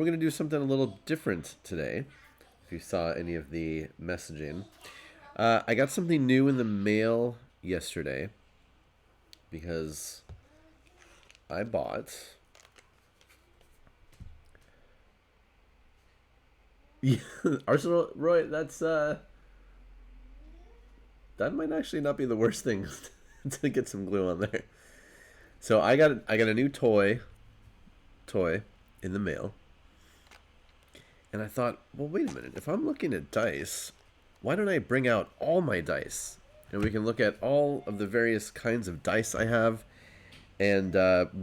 We're going to do something a little different today. If you saw any of the messaging, I got something new in the mail yesterday because I bought. Yeah, Arsenal, Roy. That might actually not be the worst thing to get some glue on there. So I got a new toy in the mail. And I thought, well, wait a minute. If I'm looking at dice, why don't I bring out all my dice? And we can look at all of the various kinds of dice I have. And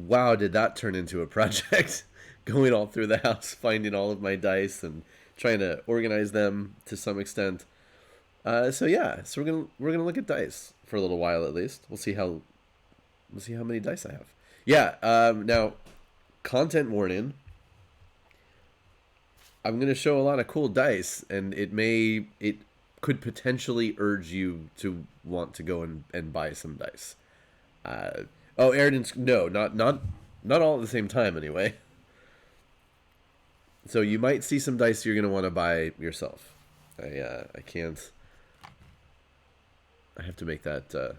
wow, did that turn into a project. Going all through the house, finding all of my dice and trying to organize them to some extent. So we're gonna look at dice for a little while at least. We'll see how many dice I have. Yeah. Now, content warning. I'm going to show a lot of cool dice, and it could potentially urge you to want to go and buy some dice. Eridan's, no, not all at the same time anyway. So you might see some dice you're going to want to buy yourself. I can't. I have to make that.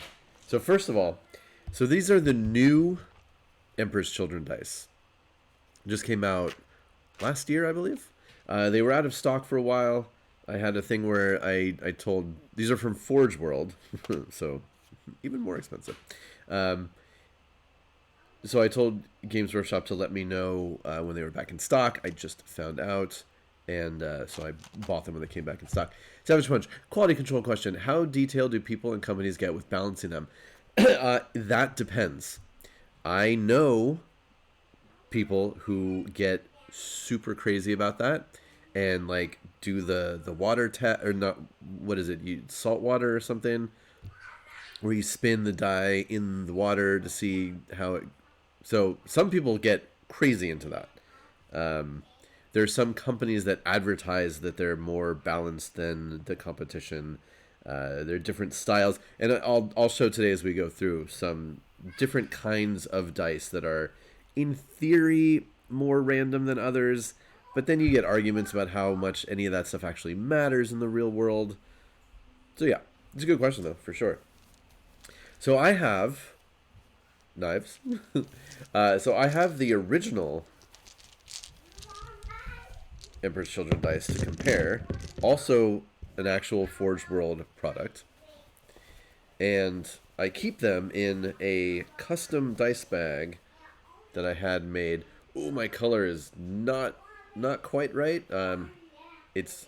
So first of all, these are the new Emperor's Children dice. Just came out last year, I believe. They were out of stock for a while. I had a thing where I told... These are from Forge World, so even more expensive. So I told Games Workshop to let me know when they were back in stock. I just found out, and so I bought them when they came back in stock. Savage Punch, quality control question. How detailed do people and companies get with balancing them? That depends. I know people who get super crazy about that and like do the water test or not, what is it, salt water or something, where you spin the die in the water to see how it. So some people get crazy into that. There's some companies that advertise that they're more balanced than the competition. There are different styles, and I'll show today as we go through some different kinds of dice that are in theory more random than others, but then you get arguments about how much any of that stuff actually matters in the real world. So yeah, it's a good question though, for sure. So I have knives. So I have the original Emperor's Children dice to compare, also an actual Forge World product, and I keep them in a custom dice bag that I had made. Oh, my color is not quite right. It's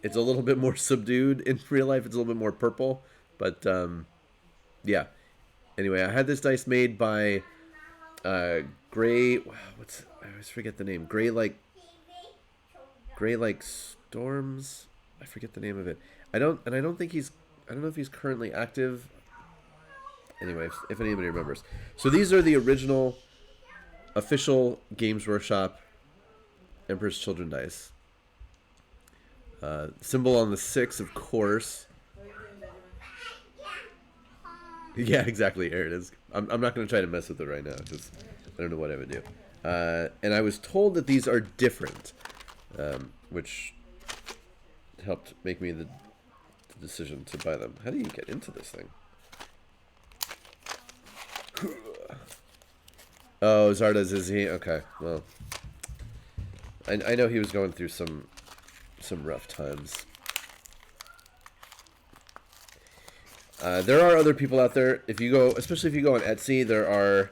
a little bit more subdued in real life. It's a little bit more purple, but yeah. Anyway, I had this dice made by Gray. I always forget the name. Gray like Storms. I forget the name of it. I don't know if he's currently active. Anyway, if anybody remembers. So these are the original official Games Workshop Emperor's Children dice. Symbol on the 6, of course. Yeah, exactly. Here it is. I'm not going to try to mess with it right now because I don't know what I would do. And I was told that these are different, which helped make me the decision to buy them. How do you get into this thing? Oh, Zarda's, is he? Okay, well. I know he was going through some rough times. There are other people out there. Especially if you go on Etsy, there are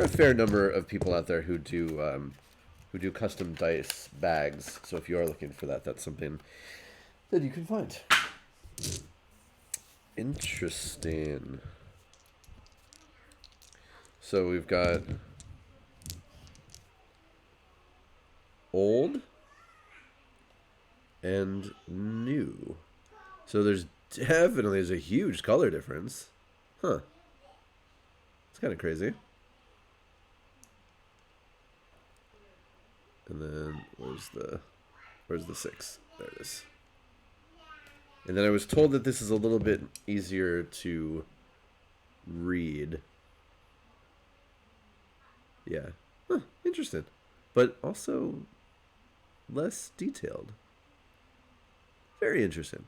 a fair number of people out there who do custom dice bags. So if you are looking for that, that's something that you can find. Interesting. So we've got old and new. So there's a huge color difference. Huh. It's kind of crazy. And then where's the 6? There it is. And then I was told that this is a little bit easier to read. Yeah. Huh, interesting. But also less detailed. Very interesting.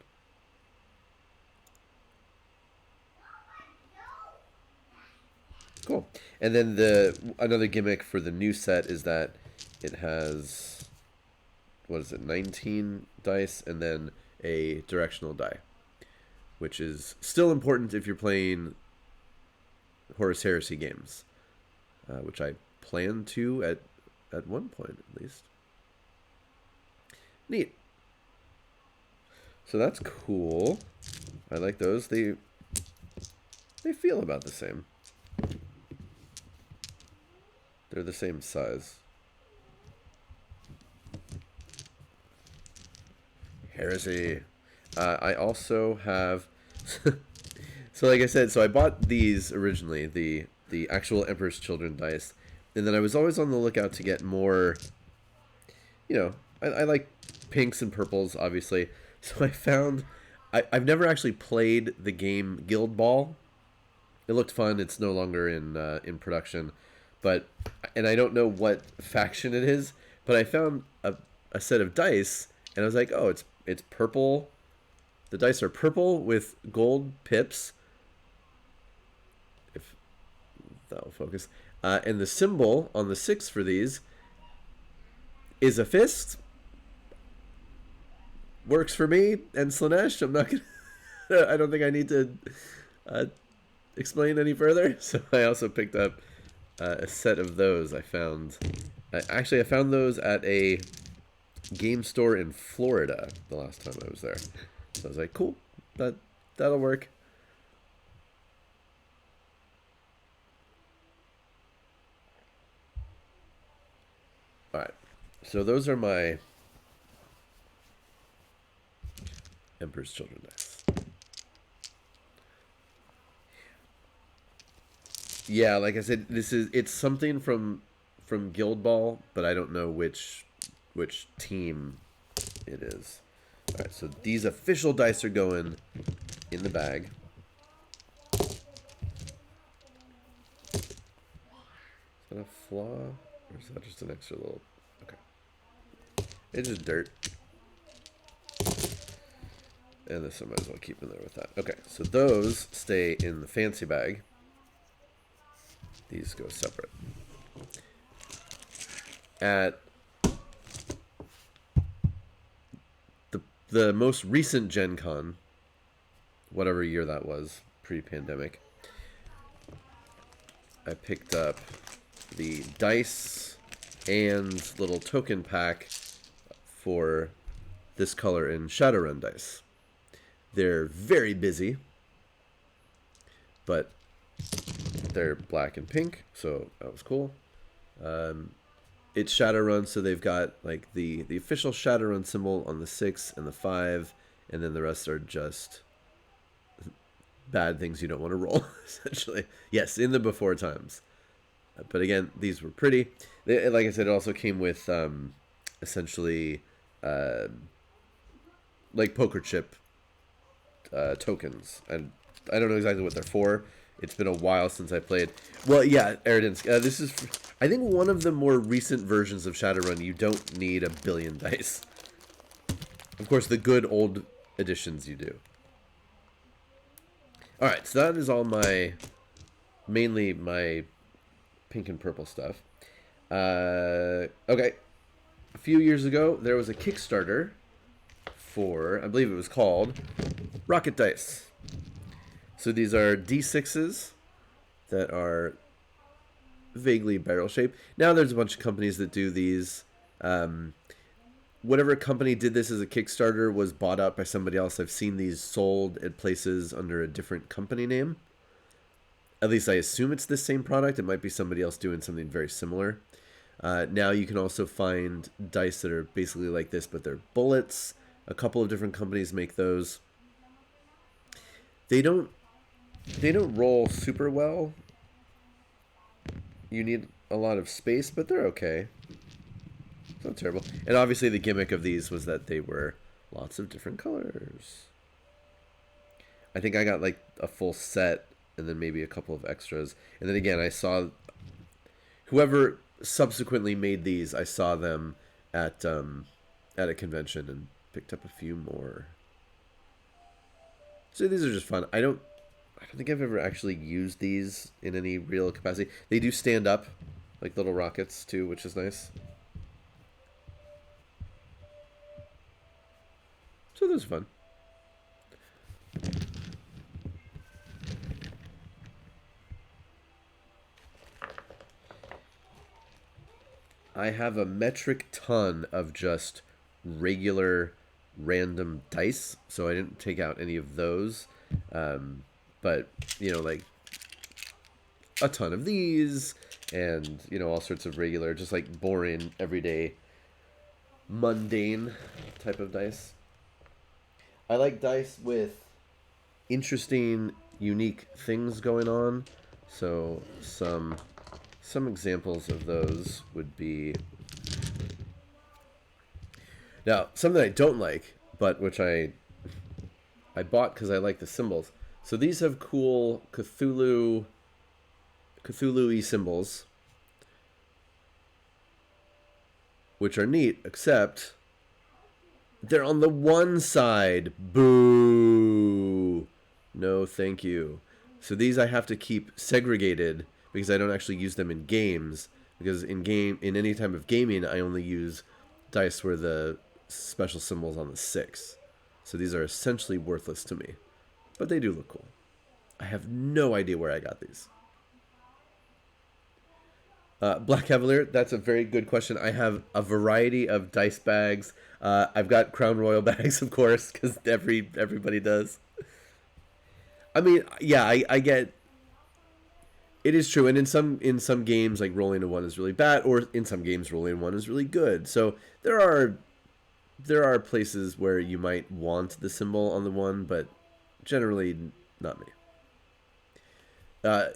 Cool. And then another gimmick for the new set is that it has, what is it, 19 dice and then a directional die, which is still important if you're playing Horus Heresy games, which I plan to at one point at least. Neat. So that's cool. I like those. They feel about the same. They're the same size. Heresy. I also have... So like I said, so I bought these originally, the actual Emperor's Children dice. And then I was always on the lookout to get more... You know, I like pinks and purples, obviously. So I found... I've never actually played the game Guild Ball. It looked fun. It's no longer in production. But, and I don't know what faction it is, but I found a set of dice, and I was like, oh, it's purple. The dice are purple with gold pips, if that will focus. And the symbol on the 6 for these is a fist. Works for me, and Slanesh. I'm not gonna. I don't think I need to explain any further. So I also picked up a set of those. I found those at a game store in Florida the last time I was there. So I was like, cool, that'll work. All right, so those are my Emperor's Children dice. Yeah, like I said, it's something from Guild Ball, but I don't know which team it is. All right, so these official dice are going in the bag. Is that a flaw, or is that just an extra little? Okay, it's just dirt. And this I might as well keep in there with that. Okay, so those stay in the fancy bag. These go separate. At the most recent Gen Con, whatever year that was, pre-pandemic, I picked up the dice and little token pack for this color in Shadowrun dice. They're very busy, but they're black and pink, so that was cool. It's Shadowrun, so they've got like the official Shadowrun symbol on the 6 and the 5, and then the rest are just bad things you don't want to roll, essentially. Yes, in the before times. But again, these were pretty. Like I said, it also came with essentially like poker chip tokens. And I don't know exactly what they're for. It's been a while since I played. Well, yeah, Eridance. This is, I think, one of the more recent versions of Shadowrun. You don't need 1 billion dice. Of course, the good old editions you do. All right, so that is all mainly my pink and purple stuff. Okay, a few years ago, there was a Kickstarter for, I believe it was called Rocket Dice. So these are D6s that are vaguely barrel shaped. Now there's a bunch of companies that do these. Whatever company did this as a Kickstarter was bought out by somebody else. I've seen these sold at places under a different company name. At least I assume it's the same product. It might be somebody else doing something very similar. Now you can also find dice that are basically like this, but they're bullets. A couple of different companies make those. They don't roll super well. You need a lot of space, but they're okay. It's not terrible. And obviously the gimmick of these was that they were lots of different colors. I think I got like a full set and then maybe a couple of extras. And then again, I saw whoever subsequently made these, I saw them at at a convention and picked up a few more. So these are just fun. I don't think I've ever actually used these in any real capacity. They do stand up like little rockets too, which is nice. So this is fun. I have a metric ton of just regular random dice, so I didn't take out any of those. But, you know, like a ton of these and, you know, all sorts of regular, just like boring, everyday, mundane type of dice. I like dice with interesting, unique things going on. So some examples of those would be... Now, something I don't like, but which I bought because I like the symbols. So these have cool Cthulhu-y symbols, which are neat, except they're on the one side. Boo! No, thank you. So these I have to keep segregated because I don't actually use them in games. Because in any type of gaming, I only use dice where the special symbol's on the 6. So these are essentially worthless to me. But they do look cool. I have no idea where I got these. Black Cavalier, that's a very good question. I have a variety of dice bags. I've got Crown Royal bags, of course, because everybody does. I mean, yeah, I get... It is true, and in some games, like rolling a 1 is really bad, or in some games, rolling a 1 is really good. So there are places where you might want the symbol on the 1, but generally not me.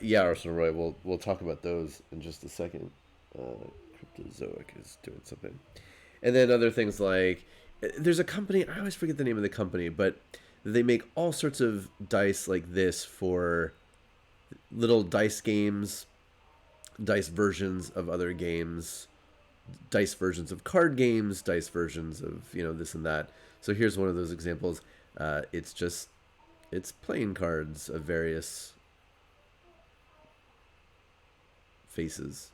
Yeah, Arsenal Roy, we'll talk about those in just a second. Cryptozoic is doing something. And then other things like, there's a company, I always forget the name of the company, but they make all sorts of dice like this for little dice games, dice versions of other games, dice versions of card games, dice versions of, you know, this and that. So here's one of those examples. It's playing cards of various faces.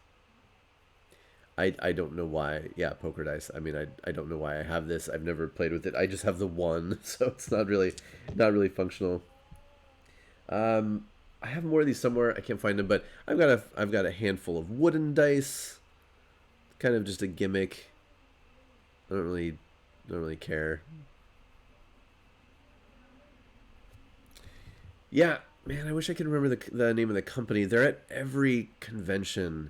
I don't know why. Yeah, poker dice. I mean, I don't know why I have this. I've never played with it. I just have the 1, so it's not really functional. I have more of these somewhere. I can't find them, but I've got a handful of wooden dice. Kind of just a gimmick. I don't really care. Yeah, man, I wish I could remember the name of the company. They're at every convention.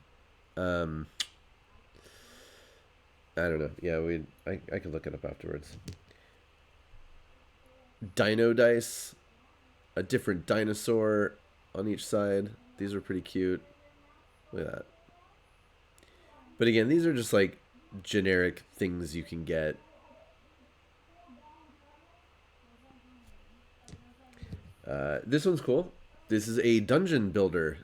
I don't know. Yeah, I can look it up afterwards. Dino dice. A different dinosaur on each side. These are pretty cute. Look at that. But again, these are just like generic things you can get. This one's cool. This is a dungeon builder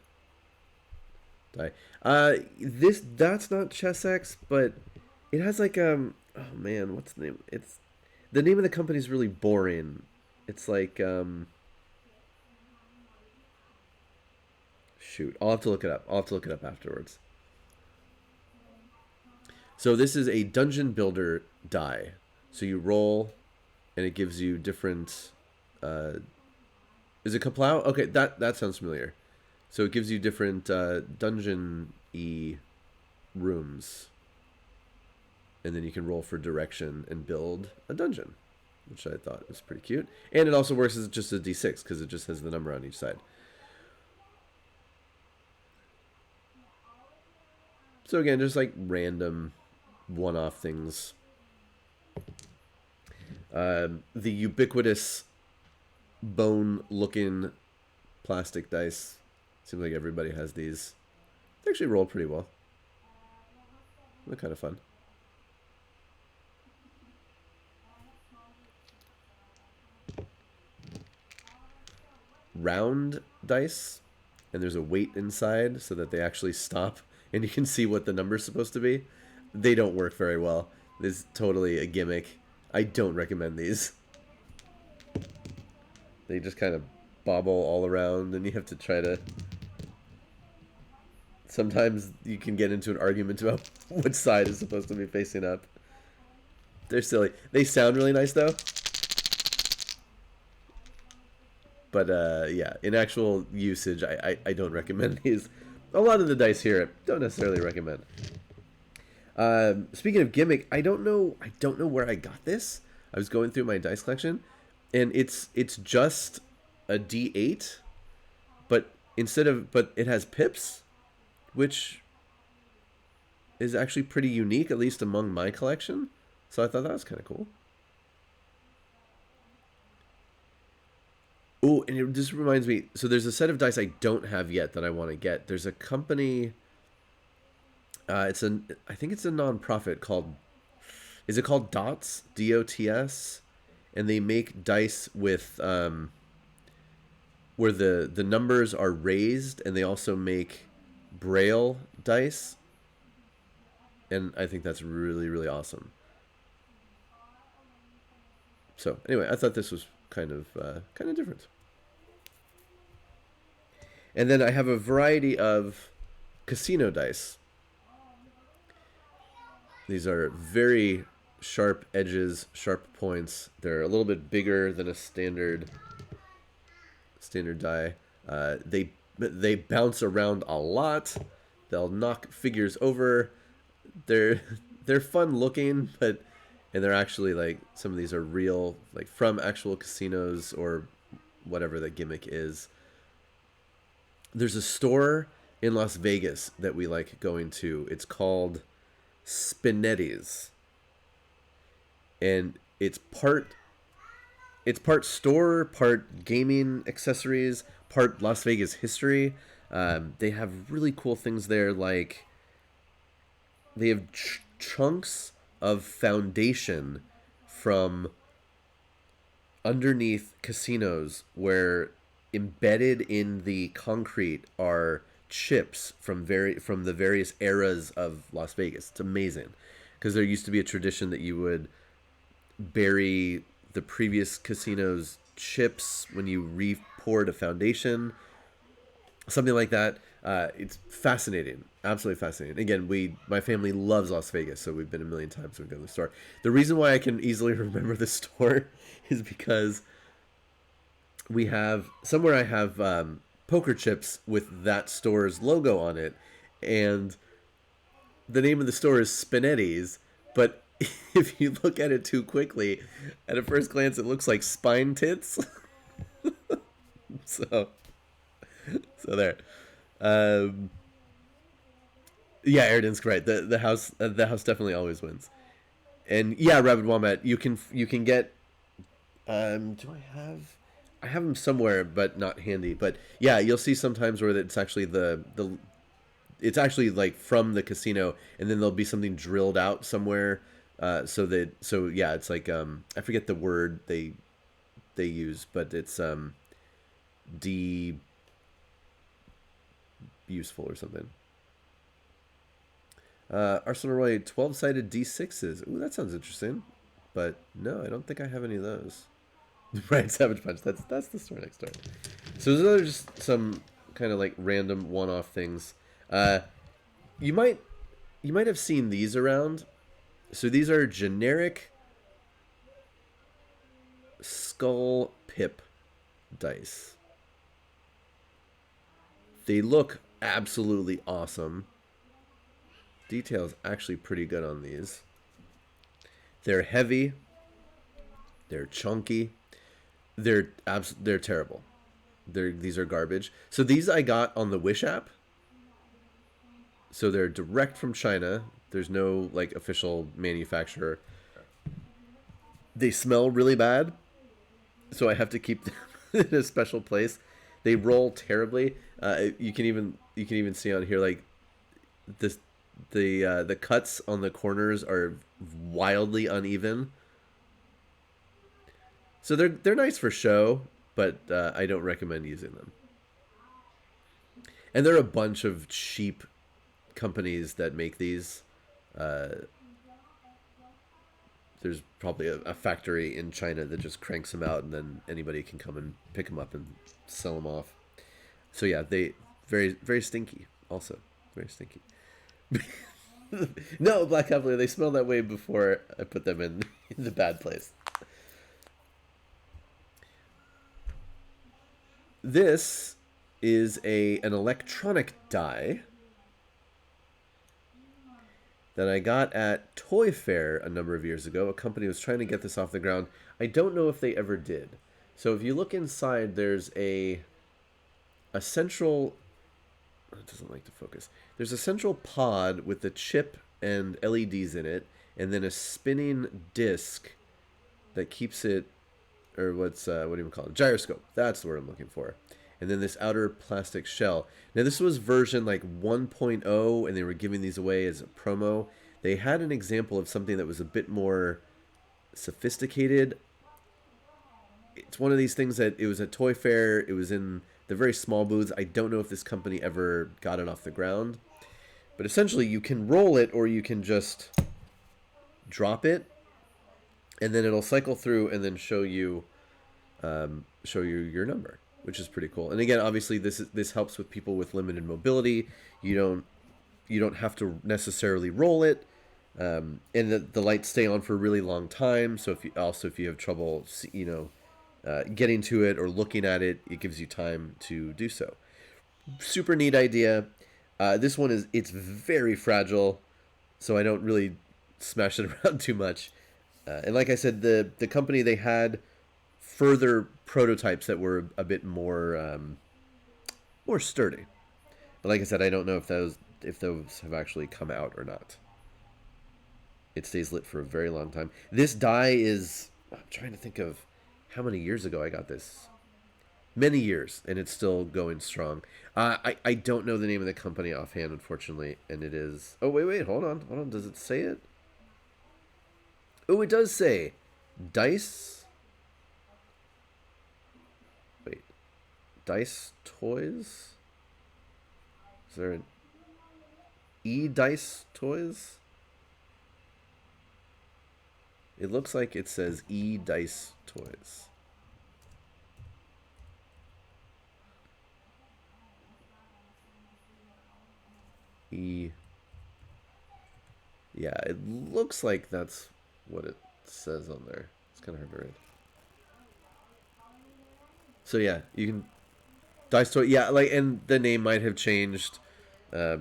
die. That's not Chessex, but it has like oh man, what's the name? It's the name of the company is really boring. It's like shoot, I'll have to look it up. I'll have to look it up afterwards. So this is a dungeon builder die. So you roll, and it gives you different. Is it Kaplow? Okay, that sounds familiar. So it gives you different dungeon-y rooms, and then you can roll for direction and build a dungeon, which I thought was pretty cute. And it also works as just a d6 because it just has the number on each side. So again, just like random one-off things. The ubiquitous bone-looking plastic dice. Seems like everybody has these. They actually roll pretty well. They're kind of fun. Round dice, and there's a weight inside so that they actually stop, and you can see what the number's supposed to be. They don't work very well. This is totally a gimmick. I don't recommend these. They just kind of bobble all around, and you have to try to... Sometimes you can get into an argument about which side is supposed to be facing up. They're silly. They sound really nice, though. But, yeah, in actual usage, I don't recommend these. A lot of the dice here, I don't necessarily recommend. Speaking of gimmick, I don't know where I got this. I was going through my dice collection, and it's just a D8, but it has pips, which is actually pretty unique, at least among my collection. So I thought that was kind of cool. Oh, and it just reminds me. So there's a set of dice I don't have yet that I want to get. There's a company. I think it's a nonprofit called. Is it called Dots? DOTS, and they make dice with where the numbers are raised, and they also make Braille dice. And I think that's really, really awesome. So anyway, I thought this was kind of different. And then I have a variety of casino dice. These are very sharp edges, sharp points. They're a little bit bigger than a standard die. They bounce around a lot. They'll knock figures over. They're fun looking, and they're actually like, some of these are real, like from actual casinos or whatever the gimmick is. There's a store in Las Vegas that we like going to. It's called Spinetti's, and it's part store, part gaming accessories, part Las Vegas history. They have really cool things there, like they have chunks of foundation from underneath casinos where embedded in the concrete are chips from the various eras of Las Vegas. It's amazing, because there used to be a tradition that you would bury the previous casino's chips when you re-poured a foundation, something like that. It's fascinating, absolutely fascinating. Again, my family loves Las Vegas, so we've been a million times when we go to the store. The reason why I can easily remember the store is because I have poker chips with that store's logo on it, and the name of the store is Spinetti's, but if you look at it too quickly, at a first glance it looks like spine tits. so there. Yeah, Eridan's right. The house definitely always wins. And yeah, Rabid Wombat, you can get I have them somewhere but not handy. But yeah, you'll see sometimes where it's actually it's actually like from the casino, and then there'll be something drilled out somewhere. So yeah, it's like I forget the word they use, but it's useful or something. Arsenal Roy 12-sided D6s. Ooh, that sounds interesting. But no, I don't think I have any of those. Right, Savage Punch. That's the store next door. So those are just some kind of like random one-off things. You might have seen these around. So these are generic skull pip dice. They look absolutely awesome. Detail's actually pretty good on these. They're heavy. They're chunky. They're terrible. These are garbage. So these I got on the Wish app. So they're direct from China. There's no like official manufacturer. They smell really bad, so I have to keep them in a special place. They roll terribly. You can even see on here like this. The cuts on the corners are wildly uneven. So they're nice for show, but I don't recommend using them. And there are a bunch of cheap companies that make these. there's probably a factory in China that just cranks them out, and then anybody can come and pick them up and sell them off. So yeah, they very stinky. Also, very stinky. No, Black Cavalier, they smell that way before I put them in the bad place. This is an electronic die that I got at Toy Fair a number of years ago. A company was trying to get this off the ground. I don't know if they ever did. So if you look inside, there's a central... It doesn't like to focus. There's a central pod with the chip and LEDs in it, and then a spinning disc that keeps it, or what do you call it? Gyroscope. That's the word I'm looking for. And then this outer plastic shell. Now this was version like 1.0, and they were giving these away as a promo. They had an example of something that was a bit more sophisticated. It's one of these things that it was a Toy Fair. It was in the very small booths. I don't know if this company ever got it off the ground. But essentially you can roll it, or you can just drop it, and then it'll cycle through and then show you your number, which is pretty cool. And again, obviously this helps with people with limited mobility. You don't have to necessarily roll it, and the lights stay on for a really long time. So if you have trouble, getting to it or looking at it, it gives you time to do so. Super neat idea. This one it's very fragile, so I don't really smash it around too much. And like I said, the company, they had further prototypes that were a bit more sturdy. But like I said, I don't know if those have actually come out or not. It stays lit for a very long time. This die is... I'm trying to think of how many years ago I got this. Many years, and it's still going strong. I don't know the name of the company offhand, unfortunately, and it is... Oh, wait, hold on. Does it say it? Oh, it does say Dice... Wait. Dice Toys? Is there an E-Dice Toys? It looks like it says E-Dice Toys. Yeah, it looks like that's what it says on there. It's kind of hard to read. So yeah, you can Dice Toy. Yeah, and the name might have changed. Yeah,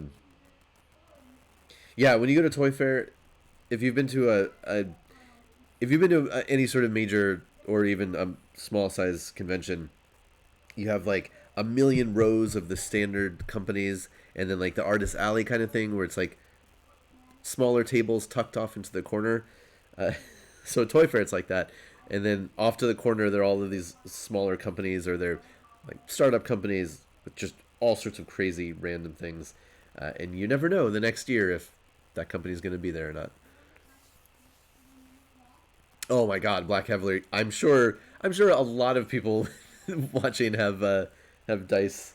when you go to Toy Fair, if you've been to any sort of major or even a small size convention, you have like a million rows of the standard companies, and then like the Artist Alley kind of thing where it's like smaller tables tucked off into the corner. So Toy Fair, it's like that. And then off to the corner, there are all of these smaller companies, or they're like startup companies with just all sorts of crazy random things. And you never know the next year if that company's going to be there or not. Oh my God, Black Cavalier! I'm sure a lot of people watching have dice.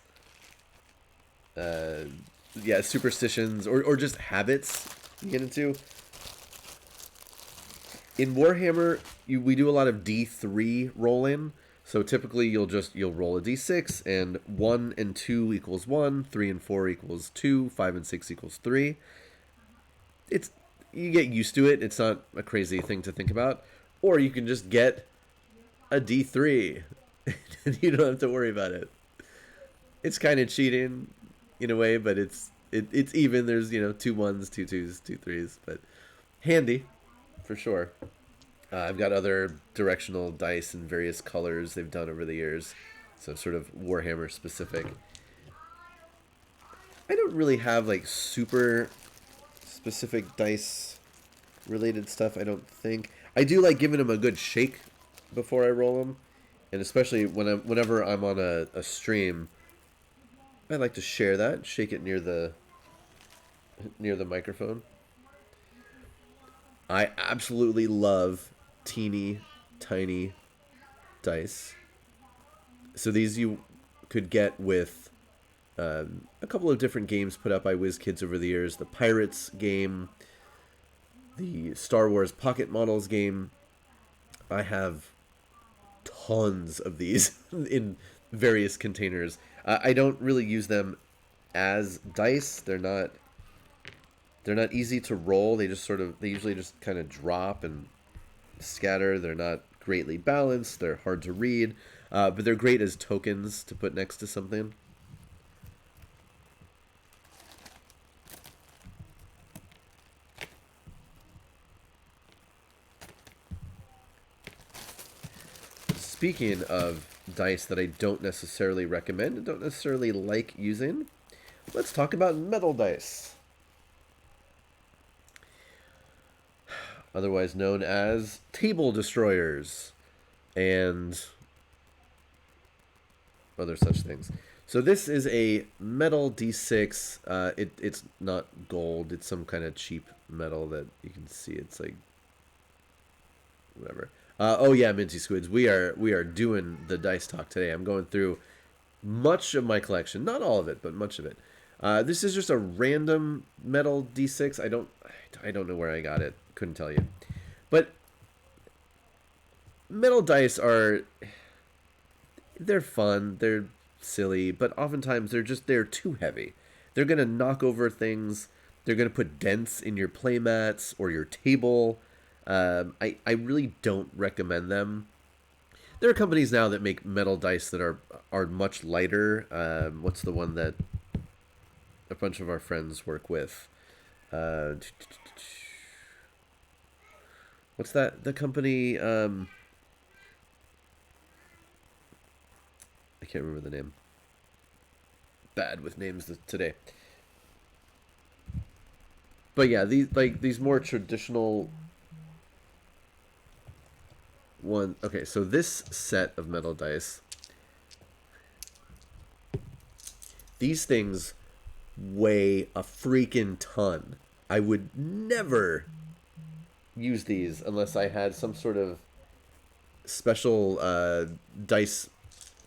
Superstitions or just habits you get into. In Warhammer, we do a lot of D3 roll-in. So typically you'll roll a D6, and 1 and 2 equals 1, 3 and 4 equals 2, 5 and 6 equals 3. You get used to it. It's not a crazy thing to think about. Or you can just get a D3 and you don't have to worry about it. It's kind of cheating in a way, but it's even. There's 2 1s, 2 2s, 2 3s, but handy for sure. I've got other directional dice in various colors they've done over the years, so sort of Warhammer specific. I don't really have like super specific dice related stuff, I don't think. I do like giving them a good shake before I roll them, and especially whenever I'm on a stream, I like to share that, shake it near the microphone. I absolutely love teeny tiny dice. So these you could get with a couple of different games put out by WizKids over the years. The Pirates game, the Star Wars Pocket Models game. I have tons of these in various containers. I don't really use them as dice. They're not easy to roll. They usually just kind of drop and scatter. They're not greatly balanced. They're hard to read, but they're great as tokens to put next to something. Speaking of dice that I don't necessarily recommend and don't necessarily like using, let's talk about metal dice. Otherwise known as table destroyers and other such things. So this is a metal D6. It's not gold. It's some kind of cheap metal that you can see. It's like whatever. Oh yeah, Minty Squids. We are doing the dice talk today. I'm going through much of my collection, not all of it, but much of it. This is just a random metal D6. I don't know where I got it. Couldn't tell you. But metal dice they're fun. They're silly, but oftentimes they're too heavy. They're gonna knock over things. They're gonna put dents in your playmats or your table. I really don't recommend them. There are companies now that make metal dice that are much lighter. What's the one that a bunch of our friends work with? What's that? The company. I can't remember the name. Bad with names today. But yeah, these more traditional one. Okay, so this set of metal dice, these things weigh a freaking ton. I would never use these unless I had some sort of special dice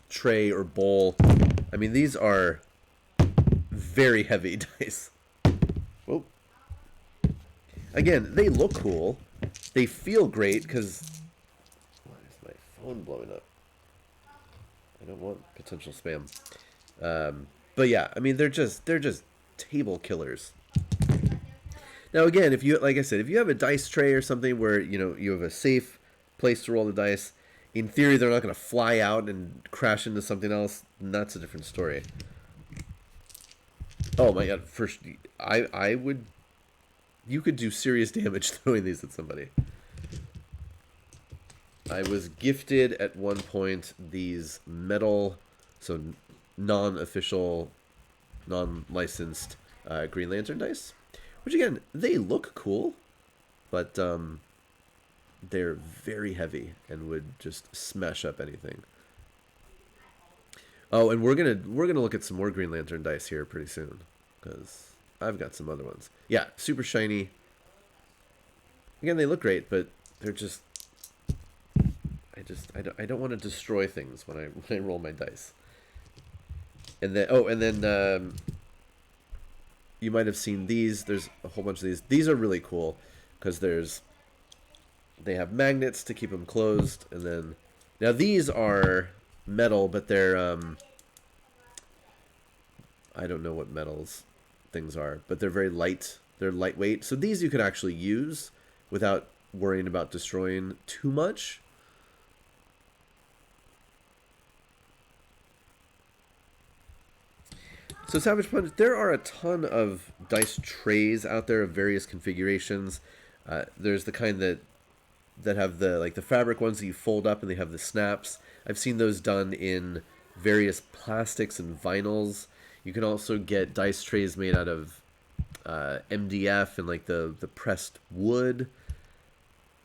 tray or bowl. I mean, these are very heavy dice. Whoa. Again, they look cool. They feel great because... Why is my phone blowing up? I don't want potential spam. But yeah, I mean, they're just table killers. Now again, if you, like I said, if you have a dice tray or something where, you know, you have a safe place to roll the dice, in theory they're not going to fly out and crash into something else, and that's a different story. Oh my god, first, I would, you could do serious damage throwing these at somebody. I was gifted at one point these metal, so non-official, non-licensed Green Lantern dice. Which again, they look cool, but they're very heavy and would just smash up anything. Oh, and we're gonna look at some more Green Lantern dice here pretty soon, because I've got some other ones. Yeah, super shiny. Again, they look great, but they're just I don't want to destroy things when I roll my dice. And then you might have seen these. There's a whole bunch of these. These are really cool because they have magnets to keep them closed, and then now these are metal, but they're I don't know what metals things are, but they're very light. They're lightweight. So these you could actually use without worrying about destroying too much. So Savage Punch, there are a ton of dice trays out there of various configurations. There's the kind that have the fabric ones that you fold up and they have the snaps. I've seen those done in various plastics and vinyls. You can also get dice trays made out of MDF and like the pressed wood.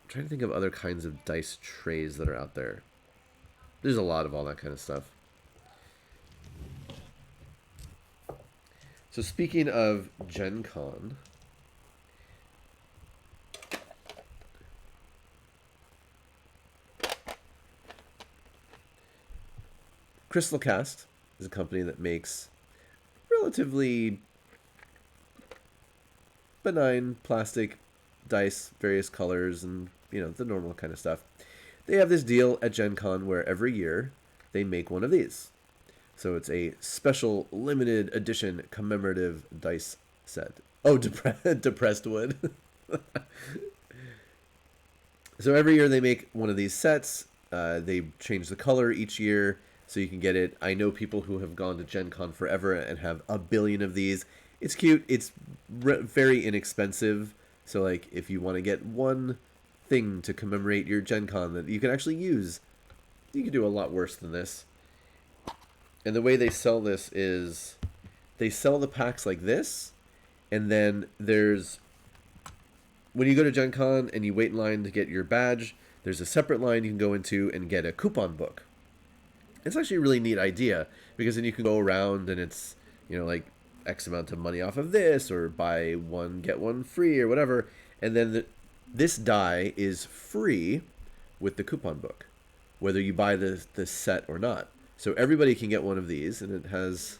I'm trying to think of other kinds of dice trays that are out there. There's a lot of all that kind of stuff. So speaking of Gen Con, Crystal Cast is a company that makes relatively benign plastic dice, various colors, and the normal kind of stuff. They have this deal at Gen Con where every year they make one of these. So it's a special limited edition commemorative dice set. Oh, depressed wood. So every year they make one of these sets. They change the color each year so you can get it. I know people who have gone to Gen Con forever and have a billion of these. It's cute. It's very inexpensive. So like if you want to get one thing to commemorate your Gen Con that you can actually use, you can do a lot worse than this. And the way they sell this is they sell the packs like this, and then there's, when you go to Gen Con and you wait in line to get your badge, there's a separate line you can go into and get a coupon book. It's actually a really neat idea, because then you can go around and it's, like X amount of money off of this, or buy one, get one free, or whatever. And then this die is free with the coupon book, whether you buy the set or not. So everybody can get one of these, and it has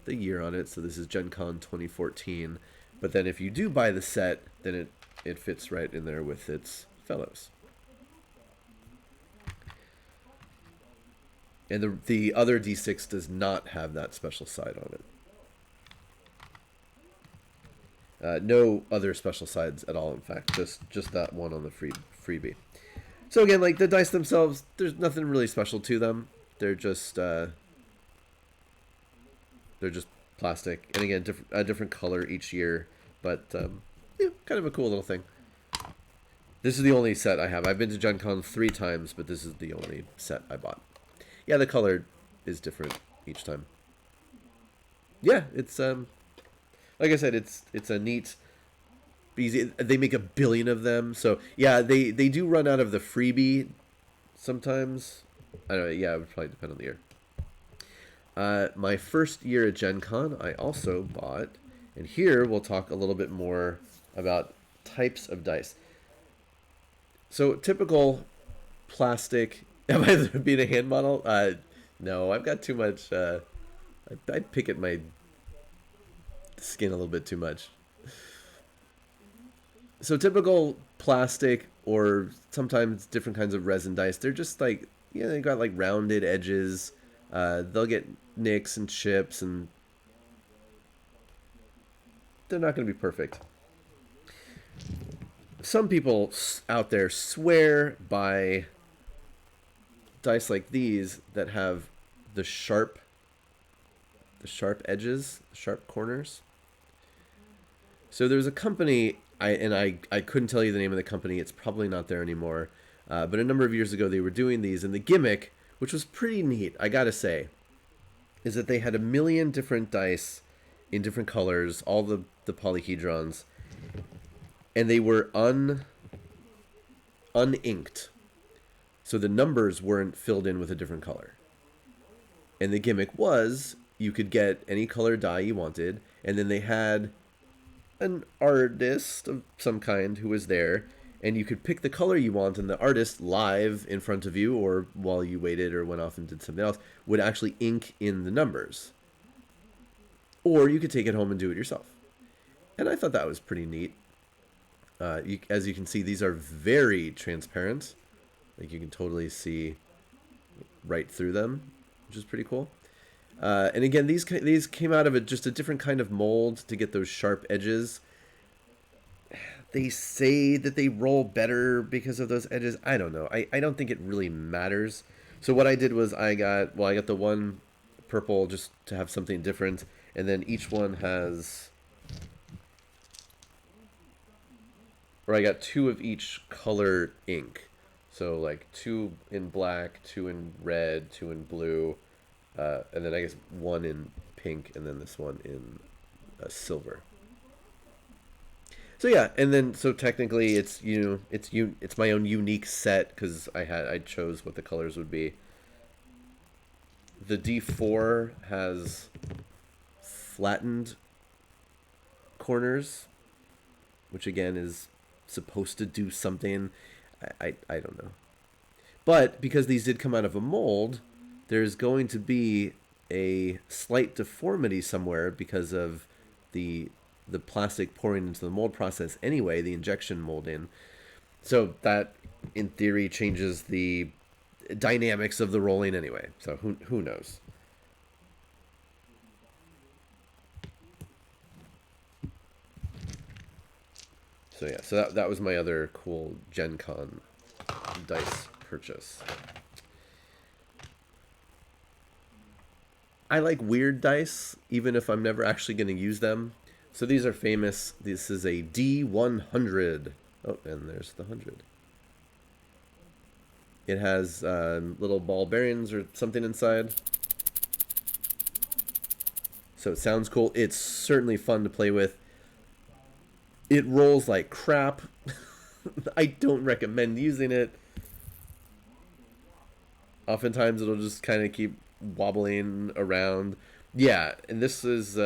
the year on it. So this is Gen Con 2014. But then if you do buy the set, then it fits right in there with its fellows. And the other D6 does not have that special side on it. No other special sides at all, in fact. Just that one on the freebie. So again, like the dice themselves, there's nothing really special to them. They're just plastic, and again, a different color each year. But kind of a cool little thing. This is the only set I have. I've been to Gen Con 3 times, but this is the only set I bought. Yeah, the color is different each time. Yeah, it's like I said, it's a neat. They make a billion of them, so yeah, they do run out of the freebie sometimes. I don't know. Yeah, it would probably depend on the year. My first year at Gen Con, I also bought, and here we'll talk a little bit more about types of dice. So typical plastic. Am I being a hand model? No, I've got too much. I pick at my skin a little bit too much. So typical plastic, or sometimes different kinds of resin dice. They're just like, they got like rounded edges. They'll get nicks and chips, and they're not going to be perfect. Some people out there swear by dice like these that have the sharp edges, the sharp corners. So there's a company, I couldn't tell you the name of the company. It's probably not there anymore. But a number of years ago, they were doing these, and the gimmick, which was pretty neat, I gotta say, is that they had a million different dice in different colors, all the polyhedrons, and they were uninked. So the numbers weren't filled in with a different color. And the gimmick was you could get any color die you wanted, and then they had an artist of some kind who was there, and you could pick the color you want, and the artist live in front of you, or while you waited or went off and did something else, would actually ink in the numbers. Or you could take it home and do it yourself. And I thought that was pretty neat. As you can see, these are very transparent. Like you can totally see right through them, which is pretty cool. And again, these came out of just a different kind of mold to get those sharp edges. They say that they roll better because of those edges. I don't know. I don't think it really matters. So what I did was I got the one purple just to have something different, and then each one has, or I got 2 of each color ink. So like 2 in black, 2 in red, 2 in blue, and then I guess 1 in pink, and then this one in silver. So yeah, and then so technically it's it's my own unique set because I chose what the colors would be. The D4 has flattened corners, which again is supposed to do something. I don't know. But because these did come out of a mold, there's going to be a slight deformity somewhere because of the the plastic pouring into the mold process anyway, the injection molding. So that, in theory, changes the dynamics of the rolling anyway. So who knows? So yeah, so that was my other cool Gen Con dice purchase. I like weird dice, even if I'm never actually going to use them. So these are famous. This is a D100. Oh, and there's the 100. It has little ball bearings or something inside. So it sounds cool. It's certainly fun to play with. It rolls like crap. I don't recommend using it. Oftentimes it'll just kind of keep wobbling around. Yeah, and this is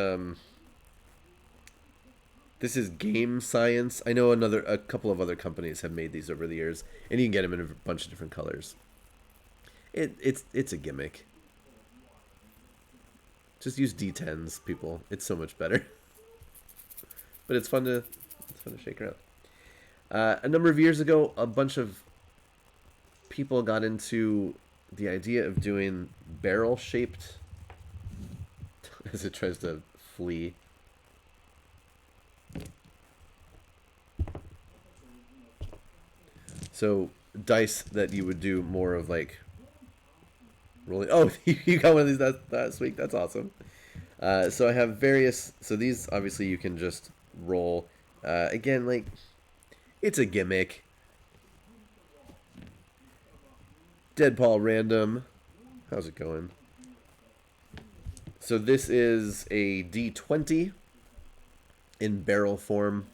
Game Science. I know a couple of other companies have made these over the years, and you can get them in a bunch of different colors. It's a gimmick. Just use D10s, people. It's so much better. But it's fun to shake around. A number of years ago, a bunch of people got into the idea of doing barrel-shaped as it tries to flee. So dice that you would do more of like rolling. Oh, you got one of these last week. That's awesome. So I have various. So these obviously you can just roll. Again, like it's a gimmick. Deadpaw random. How's it going? So this is a D20 in barrel form.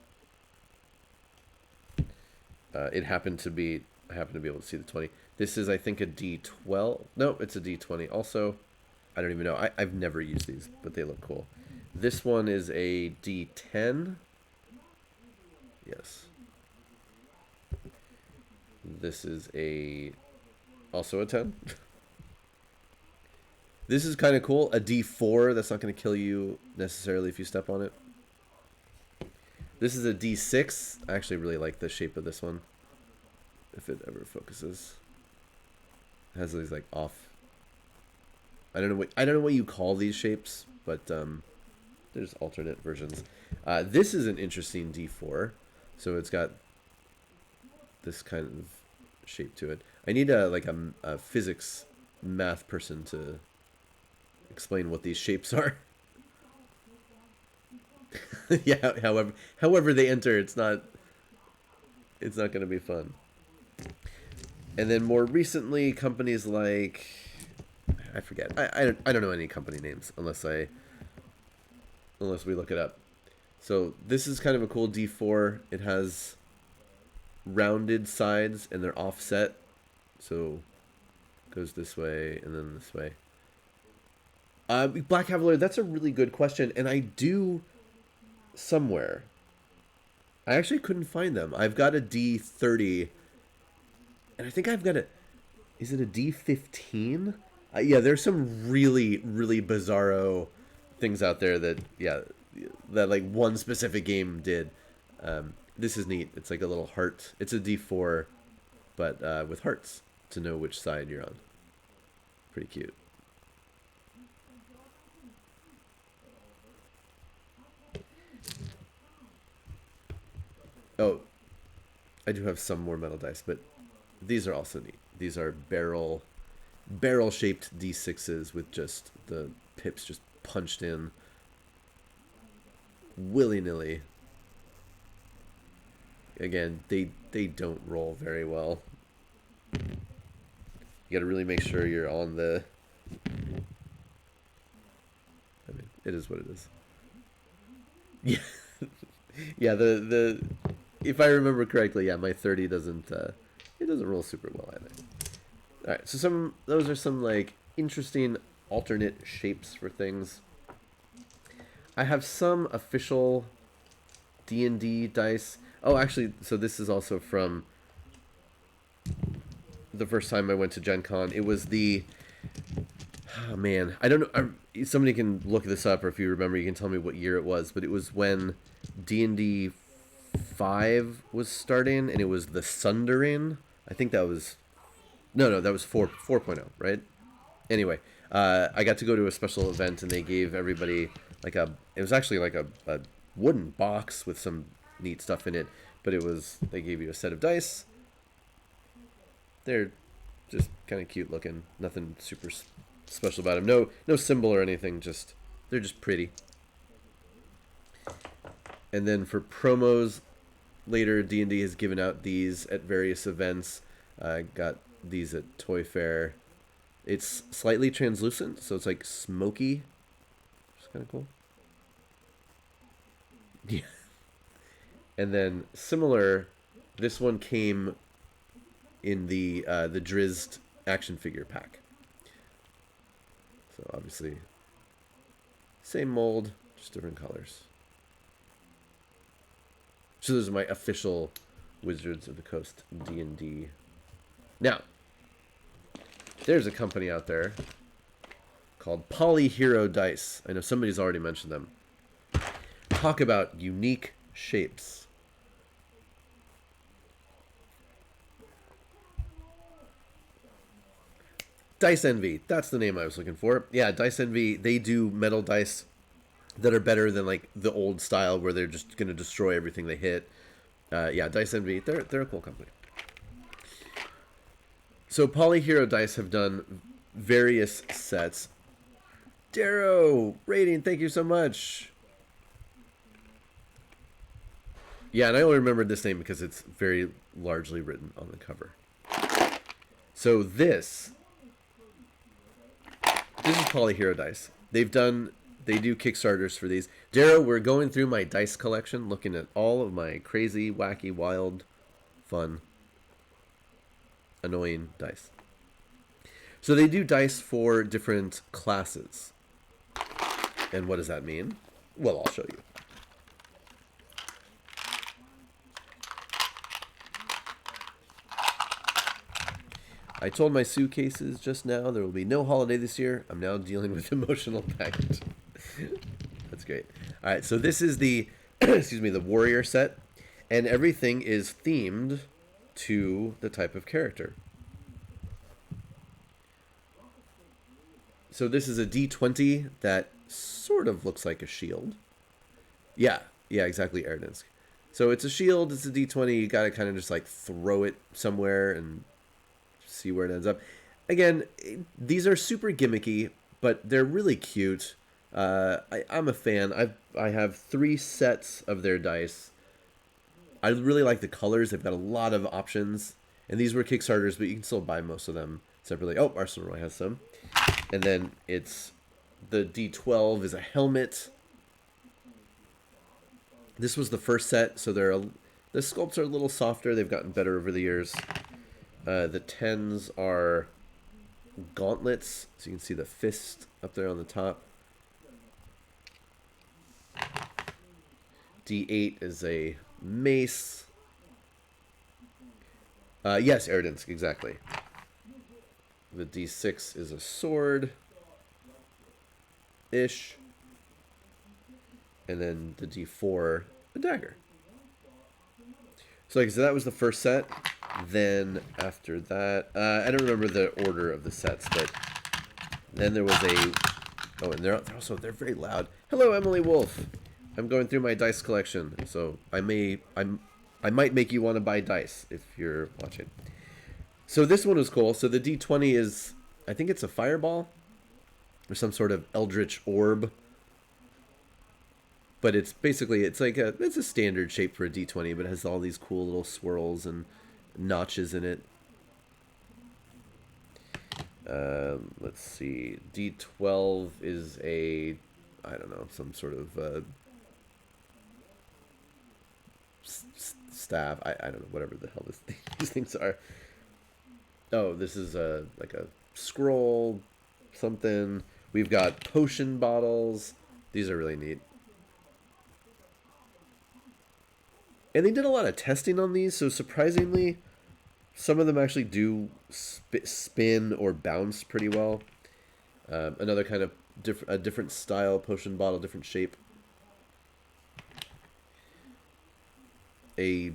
I happen to be able to see the 20. This is, I think, a D12. No, it's a D20. Also, I don't even know. I've never used these, but they look cool. This one is a D10. Yes. This is also a 10. This is kind of cool. A D4. That's not going to kill you necessarily if you step on it. This is a D6. I actually really like the shape of this one. If it ever focuses. It has these like off. I don't know what you call these shapes, but there's alternate versions. This is an interesting D4. So it's got this kind of shape to it. I need a physics math person to explain what these shapes are. Yeah, however they enter, it's not going to be fun. And then more recently, companies like I forget. I don't know any company names unless we look it up. So this is kind of a cool D4. It has rounded sides and they're offset. So it goes this way and then this way. Black Cavalier, that's a really good question, and I do somewhere. I actually couldn't find them. I've got a D30, and I think I've got is it a D15? Yeah, there's some really, really bizarro things out there that like one specific game did. This is neat. It's like a little heart. It's a D4, but with hearts to know which side you're on. Pretty cute. Oh, I do have some more metal dice, but these are also neat. These are barrel-shaped D6s with just the pips just punched in willy-nilly. Again, they don't roll very well. You got to really make sure you're on the. I mean, it is what it is. Yeah, yeah. The if I remember correctly, yeah, my 30 doesn't it doesn't roll super well either. All right, so those are some like interesting alternate shapes for things. I have some official D&D dice. Oh, actually, so this is also from the first time I went to Gen Con. It was the Oh man, I don't know. Somebody can look this up, or if you remember, you can tell me what year it was. But it was when D&D 5 was starting, and it was the Sunderin. I think that was no, that was 4.0, right? Anyway, I got to go to a special event, and they gave everybody like a. It was actually like a wooden box with some neat stuff in it, but they gave you a set of dice. They're just kind of cute looking. Nothing super special about them. No symbol or anything. They're just pretty. And then for promos, later D&D has given out these at various events. I got these at Toy Fair. It's slightly translucent, so it's like smoky. It's kind of cool. Yeah. And then similar, this one came in the Drizzed action figure pack. So obviously, same mold, just different colors. So this is my official Wizards of the Coast D&D. Now, there's a company out there called PolyHero Dice. I know somebody's already mentioned them. Talk about unique shapes. Dice Envy. That's the name I was looking for. Yeah, Dice Envy. They do metal dice that are better than like the old style where they're just going to destroy everything they hit. Yeah, Dice Envy. They're a cool company. So PolyHero Dice have done various sets. Darrow, rating, thank you so much. Yeah, and I only remembered this name because it's very largely written on the cover. So this is PolyHero Dice. They do Kickstarters for these. Darrow, we're going through my dice collection, looking at all of my crazy, wacky, wild, fun, annoying dice. So they do dice for different classes. And what does that mean? Well, I'll show you. I told my suitcases just now there will be no holiday this year. I'm now dealing with emotional baggage. That's great. All right, so this is the the warrior set, and everything is themed to the type of character. So this is a D20 that sort of looks like a shield. Yeah, exactly, Erdensk. So it's a shield, it's a D20, you gotta kind of just like throw it somewhere and see where it ends up. Again, these are super gimmicky, but they're really cute. I'm a fan. I have 3 sets of their dice. I really like the colors. They've got a lot of options. And these were Kickstarters, but you can still buy most of them separately. Oh, Arsenal Roy has some. And then it's the D12 is a helmet. This was the first set, so the sculpts are a little softer. They've gotten better over the years. The 10s are gauntlets, so you can see the fist up there on the top. D8 is a mace. Yes, Erdensk, exactly. The D6 is a sword. Ish. And then the D4, a dagger. So like I said, that was the first set. Then after that, I don't remember the order of the sets, but then there was a... Oh, and they're very loud. Hello, Emily Wolf. I'm going through my dice collection, so I might make you want to buy dice if you're watching. So this one was cool. So the D20 is, I think it's a fireball or some sort of eldritch orb. But it's basically, it's a standard shape for a D20, but it has all these cool little swirls and notches in it. Let's see. D12 is a, I don't know, some sort of staff. I don't know, whatever the hell these things are. Oh, this is like a scroll, something. We've got potion bottles. These are really neat. And they did a lot of testing on these, so surprisingly, some of them actually do spin or bounce pretty well. Another kind of a different style potion bottle, different shape. A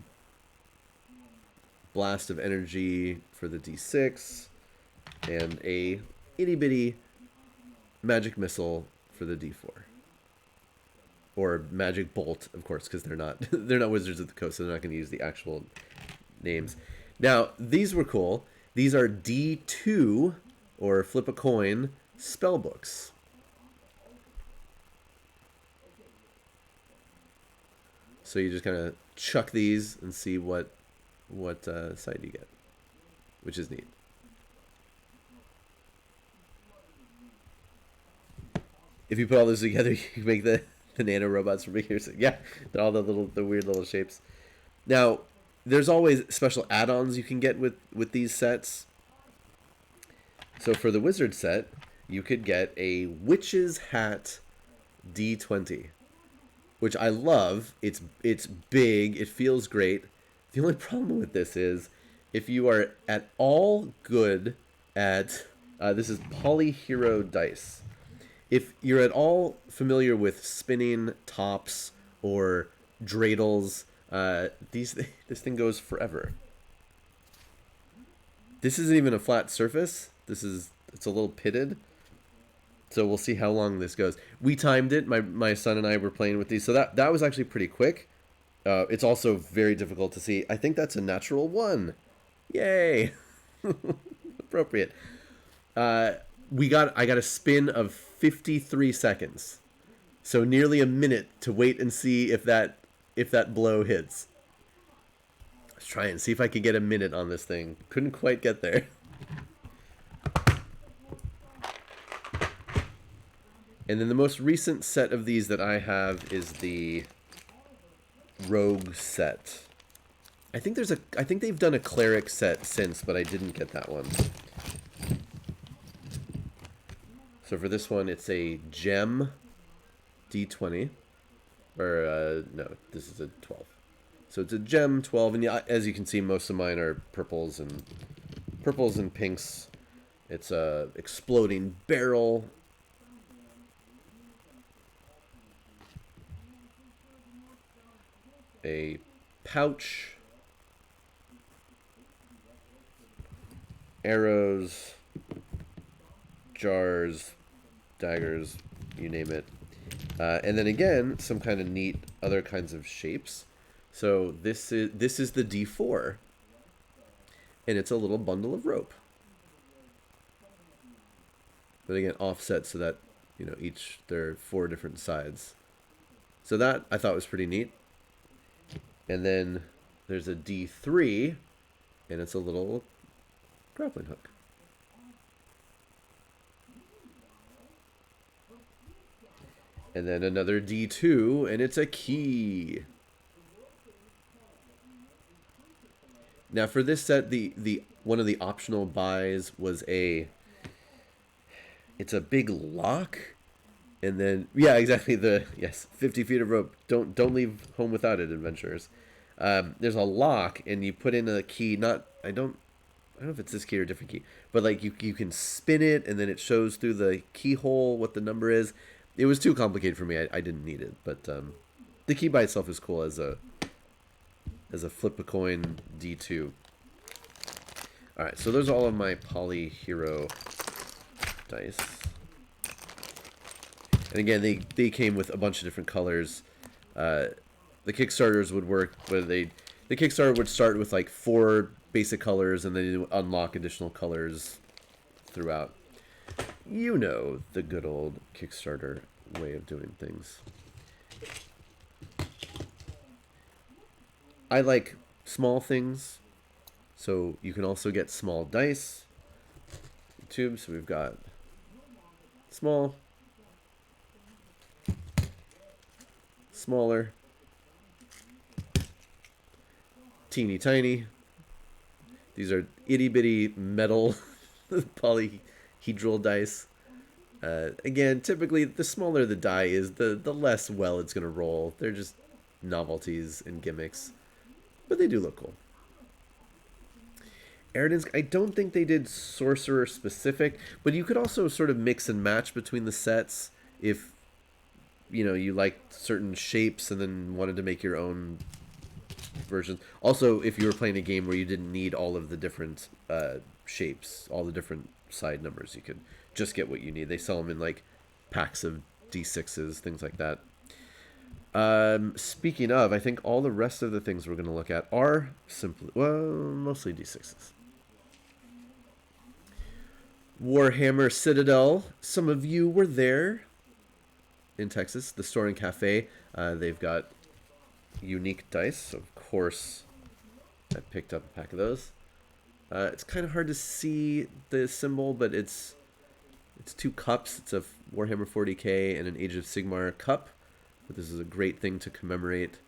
blast of energy for the D6, and a itty bitty magic missile for the D4. Or magic bolt, of course, because they're not they're not Wizards of the Coast, so they're not going to use the actual names. Now, these were cool. These are D2, or flip a coin, spell books. So you just kind of chuck these and see what side you get, which is neat. If you put all those together, you can make the nano robots from here. So yeah, all the weird little shapes. Now, there's always special add-ons you can get with these sets. So for the wizard set, you could get a witch's hat D20, which I love. It's big. It feels great. The only problem with this is if you are at all good at this is PolyHero dice. If you're at all familiar with spinning tops or dreidels, this thing goes forever. This isn't even a flat surface. It's a little pitted. So we'll see how long this goes. We timed it. My son and I were playing with these, so that was actually pretty quick. It's also very difficult to see. I think that's a natural 1. Yay! Appropriate. I got a spin of 53 seconds. So nearly a minute to wait and see if that blow hits. Let's try and see if I can get a minute on this thing. Couldn't quite get there. And then the most recent set of these that I have is the Rogue set. I think they've done a Cleric set since, but I didn't get that one. So for this one, it's a Gem D20. Or, no, this is a 12. So it's a Gem 12, and as you can see, most of mine are purples and pinks. It's a exploding barrel. A pouch, arrows, jars, daggers, you name it. And then again, some kind of neat other kinds of shapes. So this is the D4, and it's a little bundle of rope. But again, offset so that there are 4 different sides. So that I thought was pretty neat. And then there's a D3, and it's a little grappling hook. And then another D2, and it's a key. Now for this set, the one of the optional buys was it's a big lock. And then, yeah, exactly, 50 feet of rope. Don't leave home without it, adventurers. There's a lock, and you put in a key. I don't know if it's this key or a different key, but like you can spin it, and then it shows through the keyhole what the number is. It was too complicated for me. I didn't need it, but the key by itself is cool as a flip a coin D2. All right, so those are all of my PolyHero dice. And again, they came with a bunch of different colors. The Kickstarters would work, but the Kickstarter would start with like 4 basic colors, and then you unlock additional colors throughout. You know, the good old Kickstarter way of doing things. I like small things, so you can also get small dice tubes. So we've got small, smaller, teeny tiny. These are itty bitty metal polyhedral dice. Again, typically the smaller the die is, the less well it's going to roll. They're just novelties and gimmicks, but they do look cool. Eridan's, I don't think they did sorcerer specific, but you could also sort of mix and match between the sets if you liked certain shapes and then wanted to make your own versions. Also, if you were playing a game where you didn't need all of the different shapes, all the different side numbers, you could just get what you need. They sell them in like packs of D6s, things like that. Speaking of, I think all the rest of the things we're going to look at are simply, well, mostly D6s. Warhammer Citadel. Some of you were there in Texas, the store and cafe. They've got unique dice. Of course, I picked up a pack of those. It's kind of hard to see the symbol, but it's two cups. It's a Warhammer 40k and an Age of Sigmar cup. But this is a great thing to commemorate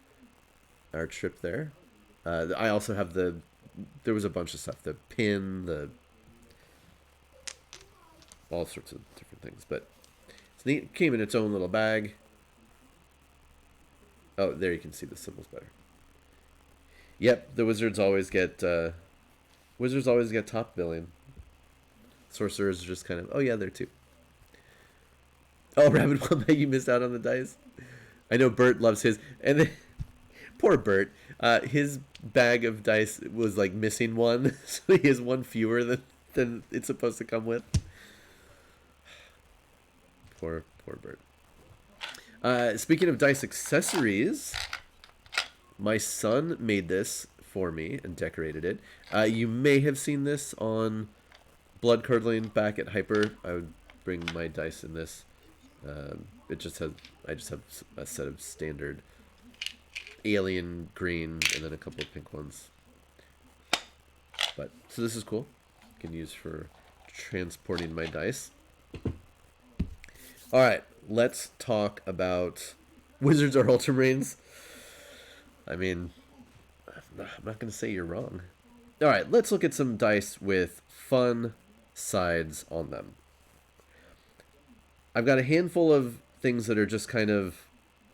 our trip there. I also have there was a bunch of stuff. The pin, all sorts of different things. But it's neat. It came in its own little bag. Oh, there you can see the symbols better. Yep, the wizards always get top billing. Sorcerers are just kind of, oh yeah, they're too. Oh, Rabbit Wombat, you missed out on the dice. I know Bert loves his, and then, poor Bert. His bag of dice was like missing one, so he has one fewer than it's supposed to come with. Poor Bert. Speaking of dice accessories, my son made this for me and decorated it. You may have seen this on Blood Curdling back at Hyper. I would bring my dice in this. I just have a set of standard alien green and then a couple of pink ones. So this is cool. I can use for transporting my dice. All right, let's talk about Wizards or Ultramarines. I mean, I'm not going to say you're wrong. All right, let's look at some dice with fun sides on them. I've got a handful of things that are just kind of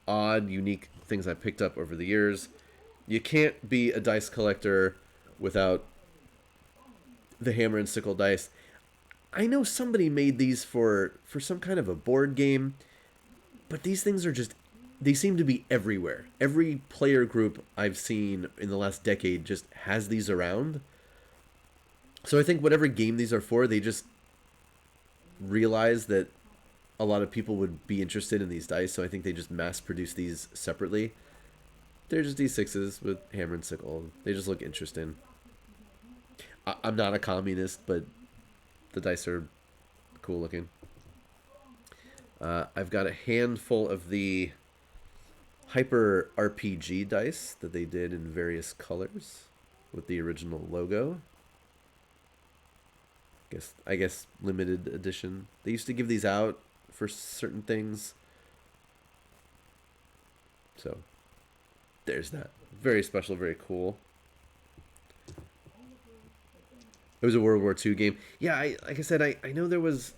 odd, unique things I picked up over the years. You can't be a dice collector without the hammer and sickle dice. I know somebody made these for some kind of a board game, but these things are just, they seem to be everywhere. Every player group I've seen in the last decade just has these around. So I think whatever game these are for, they just realize that a lot of people would be interested in these dice, so I think they just mass produce these separately. They're just D6s with hammer and sickle. They just look interesting. I'm not a communist, but the dice are cool looking. I've got a handful of the Hyper RPG dice that they did in various colors with the original logo. I guess limited edition. They used to give these out for certain things. So there's that. Very special, very cool. It was a World War II game. Yeah, like I said, I know there was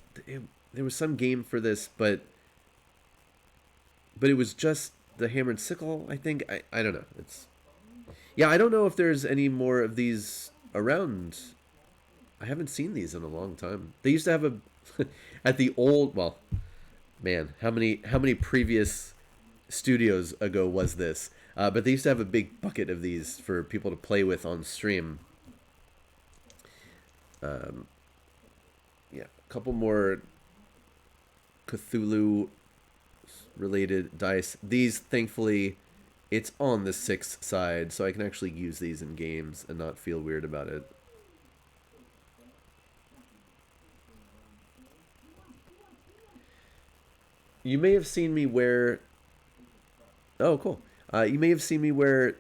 some game for this, but it was just the hammer and sickle, I think. I don't know. I don't know if there's any more of these around. I haven't seen these in a long time. They used to have at the old, well, man, how many previous studios ago was this? But they used to have a big bucket of these for people to play with on stream. A couple more Cthulhu related dice. These, thankfully, it's on the 6 side, so I can actually use these in games and not feel weird about it. You may have seen me wear... Oh, cool. You may have seen me wear...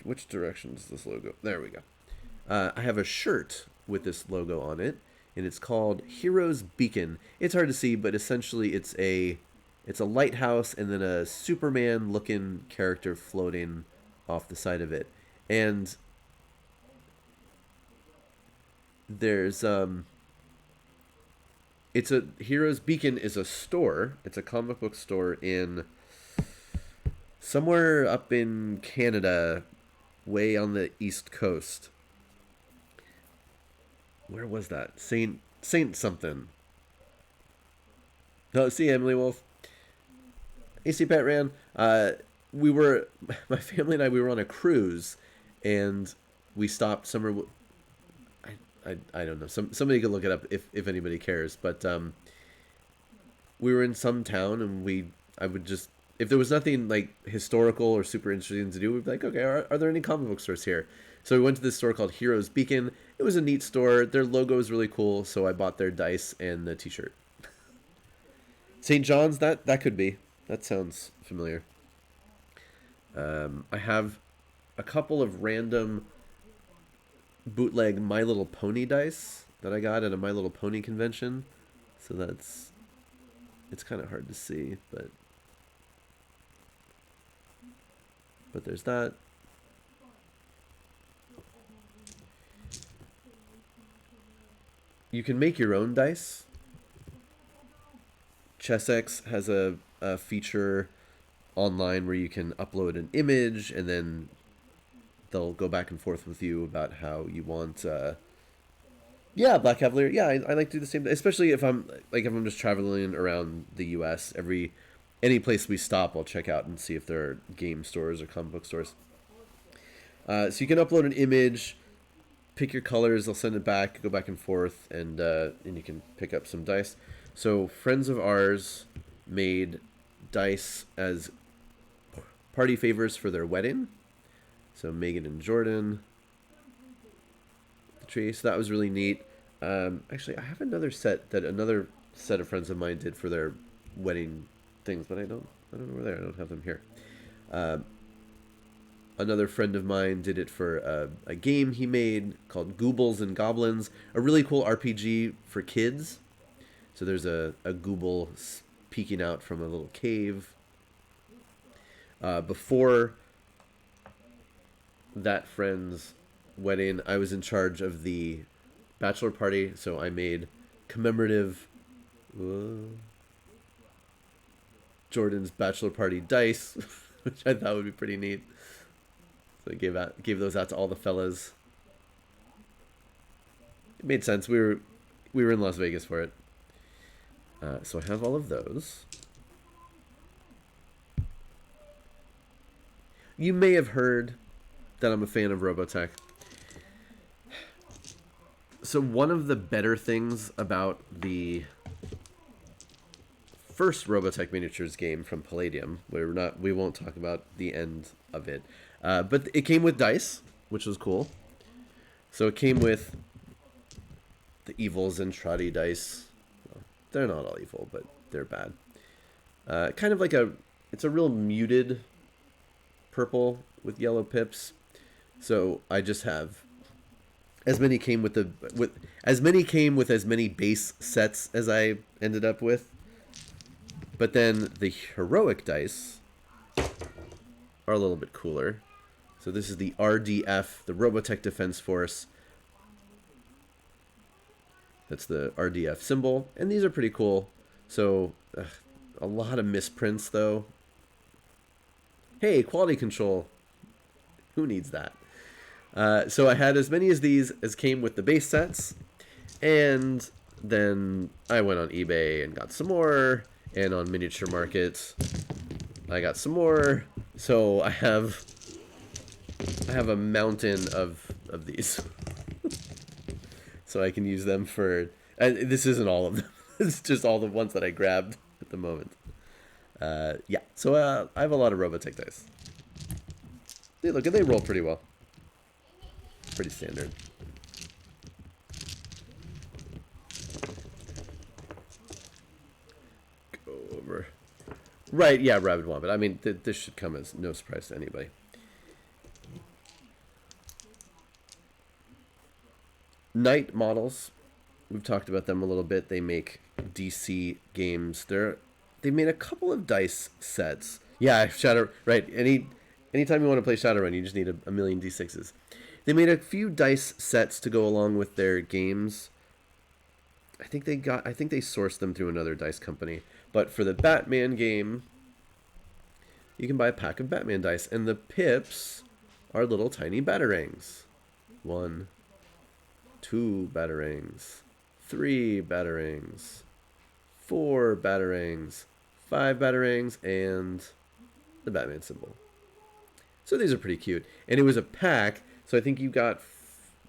Which direction is this logo? There we go. I have a shirt with this logo on it, and it's called Hero's Beacon. It's hard to see, but essentially it's a lighthouse and then a Superman-looking character floating off the side of it. And there's it's a Hero's Beacon is a store. It's a comic book store in somewhere up in Canada, way on the East Coast. Where was that? Saint something. No, see Emily Wolf. AC Pat Ran. We were my family and I. We were on a cruise, and we stopped somewhere. I don't know. Somebody could look it up if anybody cares. But we were in some town, and I would just, if there was nothing like historical or super interesting to do, we'd be like, okay, are there any comic book stores here? So we went to this store called Heroes Beacon. It was a neat store. Their logo is really cool, so I bought their dice and the T-shirt. St. John's, that could be. That sounds familiar. I have a couple of random bootleg My Little Pony dice that I got at a My Little Pony convention. So it's kind of hard to see, but there's that. You can make your own dice. ChessX has a feature online where you can upload an image, and then they'll go back and forth with you about how you want. Yeah, Black Cavalier. Yeah, I like to do the same, especially if I'm just traveling around the U.S. Any place we stop, I'll check out and see if there are game stores or comic book stores. So you can upload an image, pick your colors, they'll send it back, go back and forth, and you can pick up some dice. So friends of ours made dice as party favors for their wedding. So Megan and Jordan, the tree. So that was really neat. Actually, I have another set of friends of mine did for their wedding things, but I don't know where they are. I don't have them here. Another friend of mine did it for a game he made called Goobles and Goblins, a really cool RPG for kids. So there's a Gooble peeking out from a little cave. Before that friend's wedding, I was in charge of the bachelor party, so I made commemorative Jordan's bachelor party dice, which I thought would be pretty neat. So I gave those out to all the fellas. It made sense. We were in Las Vegas for it. So I have all of those. You may have heard that I'm a fan of Robotech. So one of the better things about the first Robotech miniatures game from Palladium, we won't talk about the end of it, but it came with dice, which was cool. So it came with the evil Zentradi dice. Well, they're not all evil, but they're bad. Kind of like it's a real muted purple with yellow pips. So I just have as many came with as many base sets as I ended up with. But then the heroic dice are a little bit cooler. So this is the RDF, the Robotech Defense Force. That's the RDF symbol, and these are pretty cool. So a lot of misprints though. Hey, quality control. Who needs that? So I had as many as these as came with the base sets, and then I went on eBay and got some more, and on Miniature Market I got some more. So I have a mountain of these. So I can use them for... this isn't all of them. It's just all the ones that I grabbed at the moment. Yeah, so I have a lot of Robotech dice. They roll pretty well. Pretty standard. Go over. Right, yeah, Rabid Wombat. I mean, this should come as no surprise to anybody. Knight models. We've talked about them a little bit. They make DC games. They made a couple of dice sets. Yeah, right. Anytime you want to play Shadowrun, you just need a million D6s. They made a few dice sets to go along with their games. I think they sourced them through another dice company. But for the Batman game, you can buy a pack of Batman dice, and the pips are little tiny batarangs. 1, 2 batarangs, 3 batarangs, 4 batarangs, 5 batarangs, and the Batman symbol. So these are pretty cute. And it was a pack, so I think you got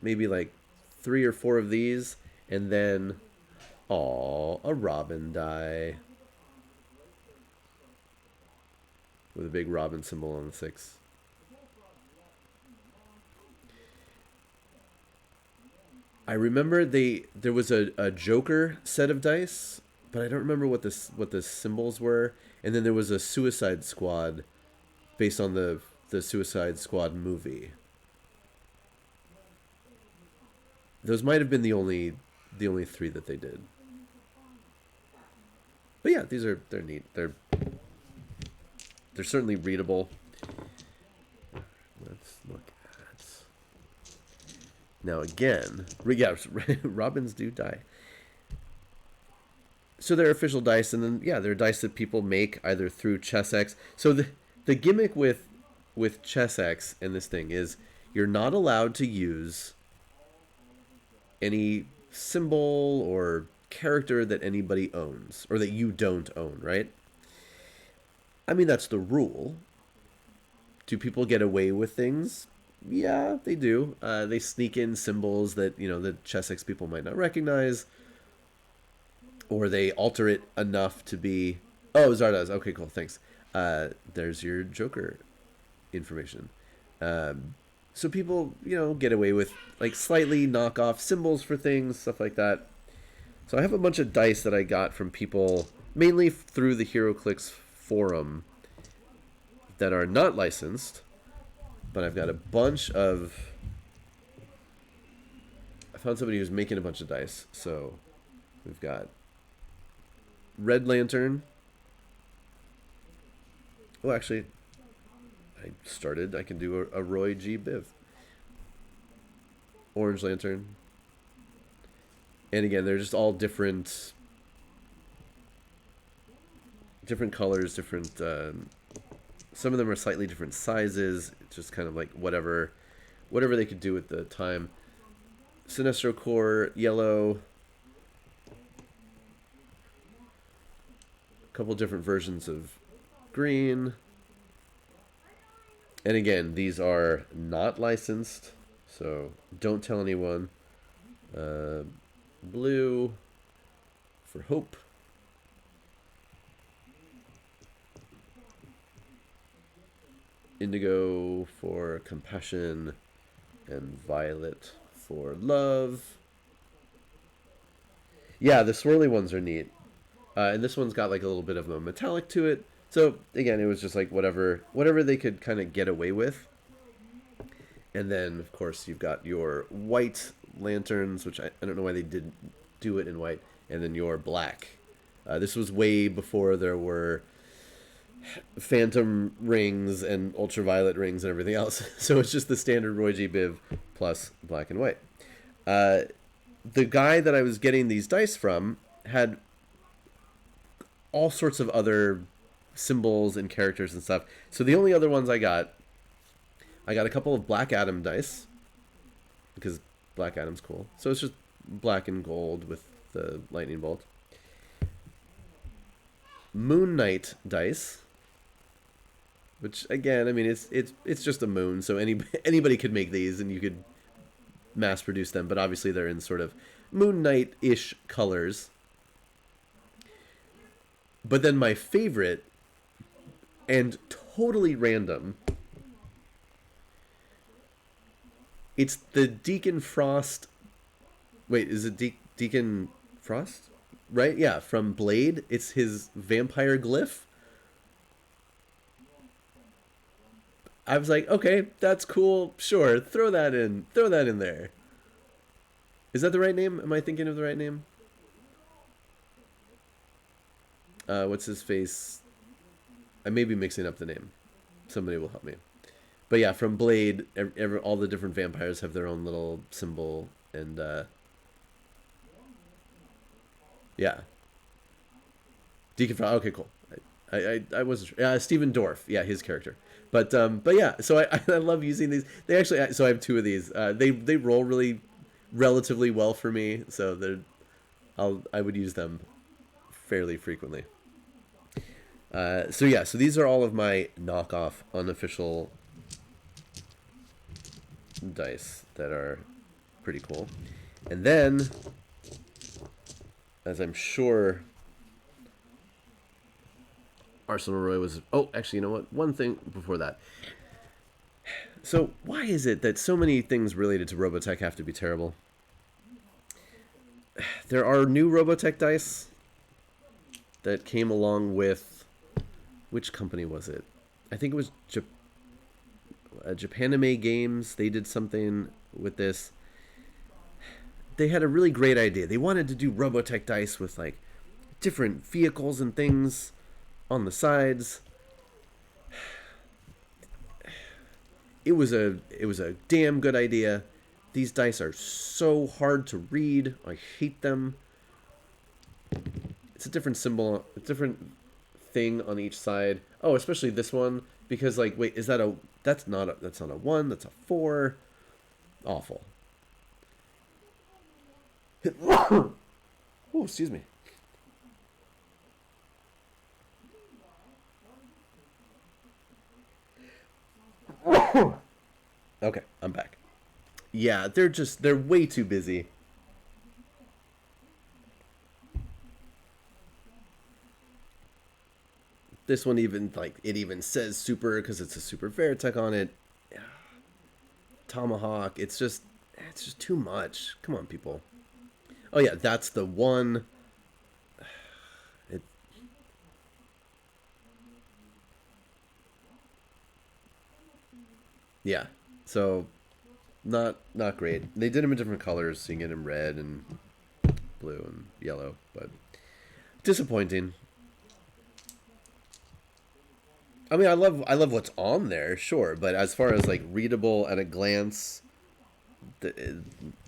maybe like 3 or 4 of these, and then, a Robin die. With a big Robin symbol on the 6. I remember there was a Joker set of dice, but I don't remember what the symbols were. And then there was a Suicide Squad based on the Suicide Squad movie. Those might have been the only 3 that they did. But yeah, they're neat. They're certainly readable. Let's look at... Now again, yeah, Robins do die. So they're official dice, and then, yeah, they're dice that people make either through ChessX. So the gimmick with ChessX and this thing is you're not allowed to use any symbol or character that anybody owns, or that you don't own, right? I mean, that's the rule. Do people get away with things? Yeah, they do. They sneak in symbols that, the ChessX people might not recognize. Or they alter it enough to be... Oh, Zardoz. Okay, cool. Thanks. There's your Joker information. So people, get away with like slightly knockoff symbols for things, stuff like that. So I have a bunch of dice that I got from people, mainly through the HeroClix forum, that are not licensed. But I've got a bunch of... I found somebody who's making a bunch of dice. So we've got Red Lantern. Oh, actually, I can do a Roy G. Biv. Orange Lantern. And again, they're just all different colors, different... some of them are slightly different sizes. It's just kind of like whatever they could do at the time. Sinestro Core, yellow. A couple different versions of green. And again, these are not licensed, so don't tell anyone. Blue for hope. Indigo for compassion, and violet for love. Yeah, the swirly ones are neat. And this one's got like a little bit of a metallic to it. So again, it was just like whatever they could kind of get away with. And then, of course, you've got your white lanterns, which I don't know why they didn't do it in white. And then your black. This was way before there were phantom rings and ultraviolet rings and everything else. So it's just the standard Roy G. Biv plus black and white. The guy that I was getting these dice from had all sorts of other symbols and characters and stuff. So the only other ones I got a couple of Black Adam dice, because Black Adam's cool. So it's just black and gold with the lightning bolt. Moon Knight dice, which again, I mean, it's just a moon, so anybody could make these and you could mass produce them, but obviously they're in sort of Moon Knight-ish colors. But then my favorite, and totally random, it's the Deacon Frost. Wait, is it Deacon Frost? Right? Yeah, from Blade. It's his vampire glyph. I was like, okay, that's cool. Sure, throw that in there. Is that the right name? Am I thinking of the right name? What's his face? I may be mixing up the name. Somebody will help me. But yeah, from Blade, all the different vampires have their own little symbol, and yeah. Deacon Frost. Okay, cool. I wasn't Stephen Dorff. Yeah, his character. But yeah, so I love using these. They actually, so I have two of these. They roll really relatively well for me, so I would use them fairly frequently. So yeah, so these are all of my knockoff, unofficial dice that are pretty cool. And then, as I'm sure Arsenal Roy was... Oh, actually, you know what? One thing before that. So, why is it that so many things related to Robotech have to be terrible? There are new Robotech dice that came along with... Which company was it? I think it was Japanime Games. They did something with this. They had a really great idea. They wanted to do Robotech dice with, like, different vehicles and things on the sides. It was a damn good idea. These dice are so hard to read. I hate them. It's a different symbol, a different thing on each side. Oh, especially this one, because, like, wait, is that a... That's not a 1, that's a 4. Awful. Oh, excuse me. Okay, I'm back. Yeah, they're way too busy. This one even, like, it even says super because it's a super Veritech on it. Tomahawk, it's just too much. Come on, people. Oh yeah, that's the one. Yeah, so not great. They did them in different colors, so you can get them red and blue and yellow, but disappointing. I mean, I love what's on there, sure, but as far as, like, readable at a glance,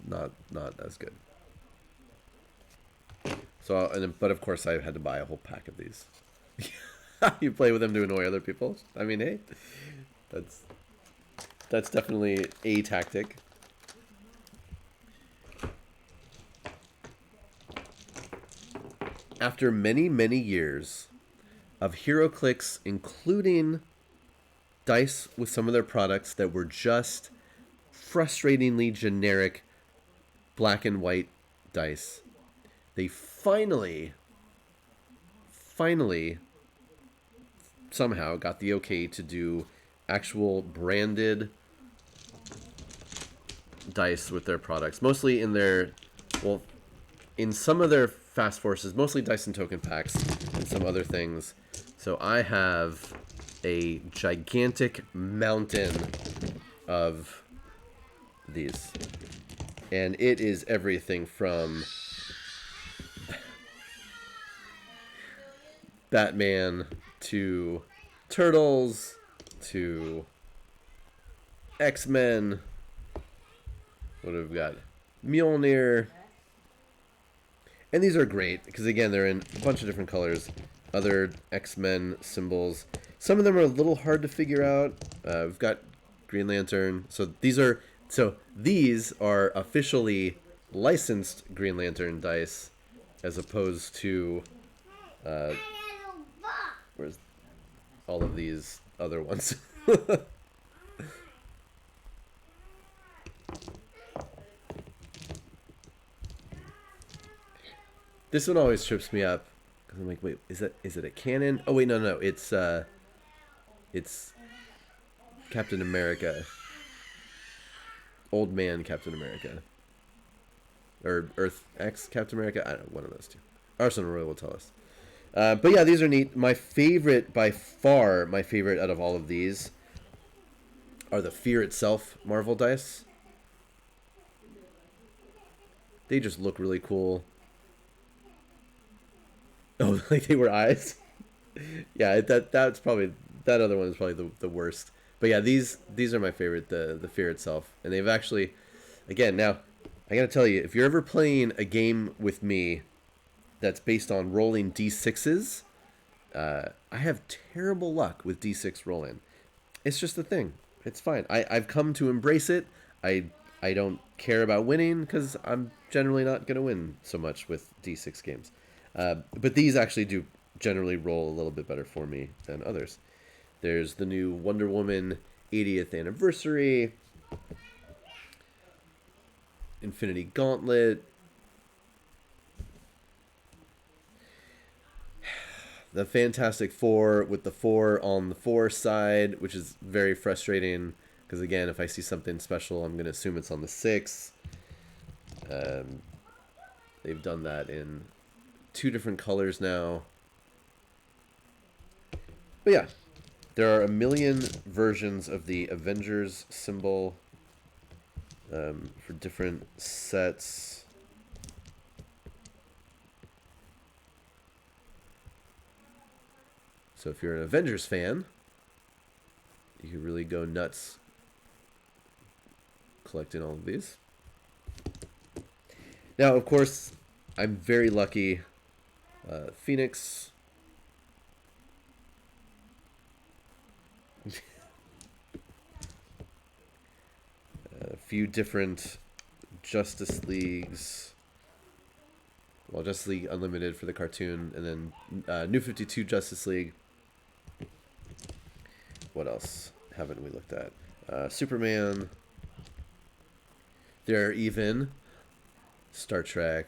not as good. So, but of course, I had to buy a whole pack of these. You play with them to annoy other people. I mean, hey, that's definitely a tactic. After many years of HeroClix including dice with some of their products that were just frustratingly generic black and white dice, they finally somehow got the okay to do actual branded dice with their products. Mostly in their, well, in some of their fast forces, mostly dice and token packs and some other things. So I have a gigantic mountain of these. And it is everything from Batman to Turtles to X-Men. What have we got? Mjolnir. And these are great because, again, they're in a bunch of different colors. Other X-Men symbols. Some of them are a little hard to figure out. We've got Green Lantern. So these are officially licensed Green Lantern dice, as opposed to where's all of these other ones. This one always trips me up because I'm like, wait, is it a cannon? Oh wait, no, it's Captain America, Old Man Captain America, or Earth X Captain America. I don't know, one of those two. Arsenal Roy will tell us. But yeah, these are neat. My favorite, by far, my favorite out of all of these are the Fear Itself Marvel dice. They just look really cool. Oh, like they were eyes? Yeah, that's probably... That other one is probably the worst. But yeah, these are my favorite, the Fear Itself. And they've actually... Again, now, I gotta tell you, if you're ever playing a game with me that's based on rolling D6s, I have terrible luck with D6 rolling. It's just a thing. It's fine. I've come to embrace it. I I don't care about winning because I'm generally not going to win so much with D6 games. But these actually do generally roll a little bit better for me than others. There's the new Wonder Woman 80th anniversary, Infinity Gauntlet, the Fantastic Four with the 4 on the 4 side, which is very frustrating because, again, if I see something special, I'm going to assume it's on the 6. They've done that in 2 different colors now. But yeah, there are a million versions of the Avengers symbol for different sets. So if you're an Avengers fan, you can really go nuts collecting all of these. Now, of course, I'm very lucky. Phoenix. A few different Justice Leagues. Well, Justice League Unlimited for the cartoon, and then New 52 Justice League. What else haven't we looked at? Superman. There are even Star Trek,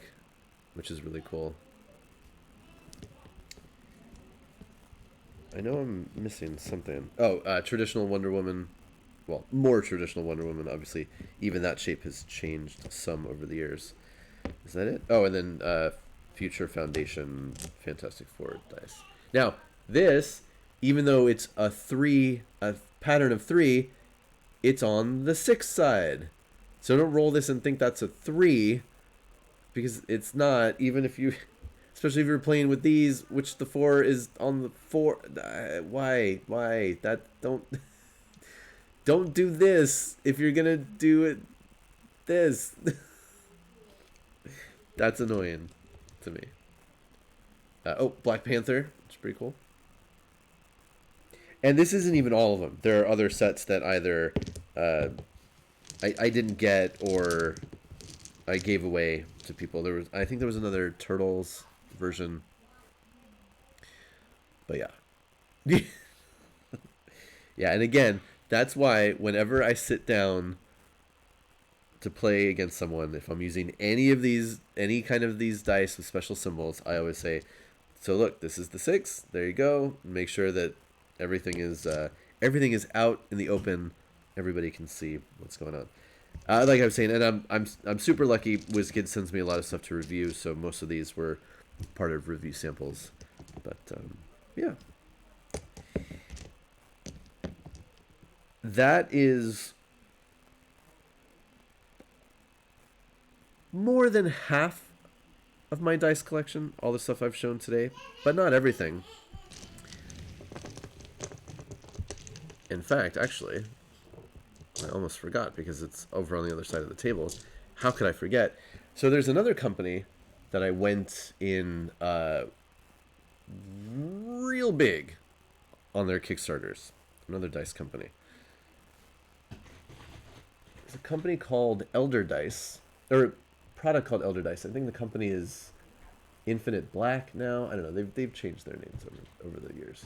which is really cool. I know I'm missing something. Oh, traditional Wonder Woman. Well, more traditional Wonder Woman, obviously. Even that shape has changed some over the years. Is that it? Oh, and then Future Foundation Fantastic Four dice. Now, this, even though it's a pattern of 3, it's on the 6 side. So don't roll this and think that's a 3, because it's not, even if you... Especially if you're playing with these, which the 4 is on the 4. Why? That don't do this if you're gonna do it. This. That's annoying to me. Oh, Black Panther. It's pretty cool. And this isn't even all of them. There are other sets that either I didn't get or I gave away to people. I think there was another Turtles version. But yeah. Yeah, and again, that's why whenever I sit down to play against someone, if I'm using any kind of these dice with special symbols, I always say, so look, this is the 6. There you go. Make sure that everything is out in the open. Everybody can see what's going on. Like I was saying, and I'm super lucky. WizKid sends me a lot of stuff to review, so most of these were part of review samples. But yeah, that is more than half of my dice collection. All the stuff I've shown today, but not everything. In fact, actually, I almost forgot because it's over on the other side of the table. How could I forget? So there's another company that I went in real big on their Kickstarters. Another dice company. There's a company called Elder Dice, or a product called Elder Dice. I think the company is Infinite Black now. I don't know. They've changed their names over the years.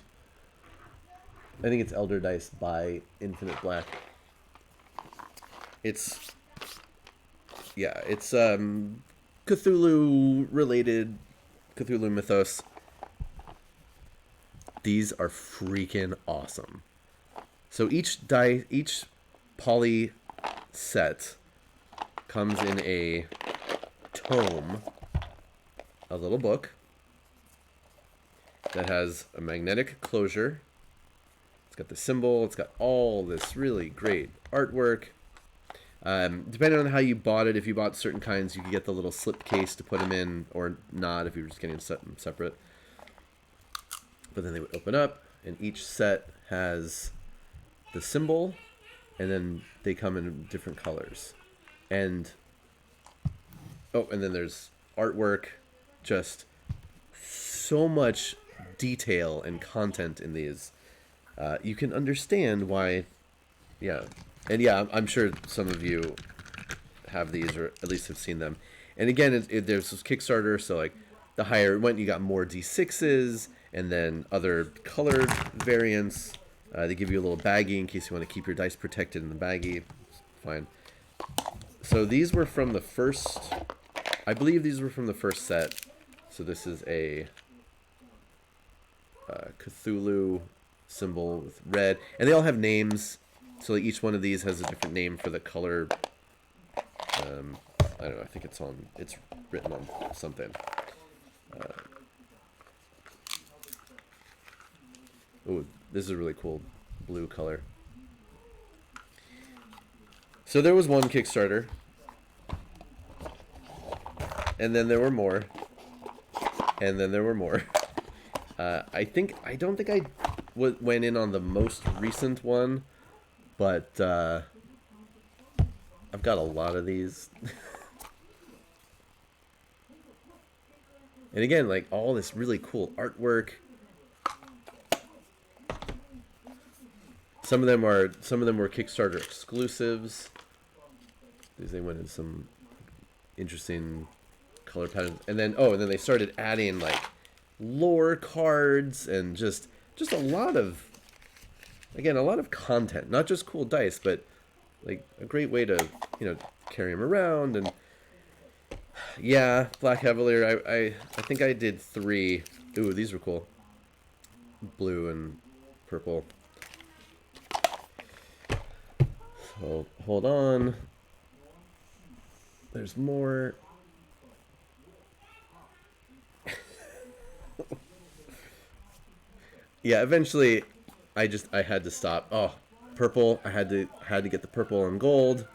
I think it's Elder Dice by Infinite Black. It's Cthulhu related, Cthulhu mythos. These are freaking awesome. So each poly set comes in a tome, a little book that has a magnetic closure. It's got the symbol. It's got all this really great artwork. Depending on how you bought it, if you bought certain kinds, you could get the little slip case to put them in, or not if you were just getting them separate. But then they would open up, and each set has the symbol, and then they come in different colors. And then there's artwork, just so much detail and content in these. You can understand why, yeah. And yeah, I'm sure some of you have these, or at least have seen them. And again, there's this Kickstarter, so like the higher it went, you got more D6s, and then other colored variants. They give you a little baggie in case you want to keep your dice protected in the baggie. Fine. So these were from the first, I believe these were from the first set. So this is a Cthulhu symbol with red, and they all have names. So like each one of these has a different name for the color. I don't know. I think it's written on something. Oh, this is a really cool blue color. So there was one Kickstarter, and then there were more, and then there were more. I don't think I went in on the most recent one, but I've got a lot of these. And again, like all this really cool artwork. Some of them were Kickstarter exclusives. They went in some interesting color patterns, and then they started adding like lore cards and just a lot of content, not just cool dice, but like a great way to carry them around. And yeah, Black Cavalier, I think I did 3. Ooh, these were cool, blue and purple. So hold on, there's more. Yeah, eventually I had to stop. Oh, purple, I had to get the purple and gold.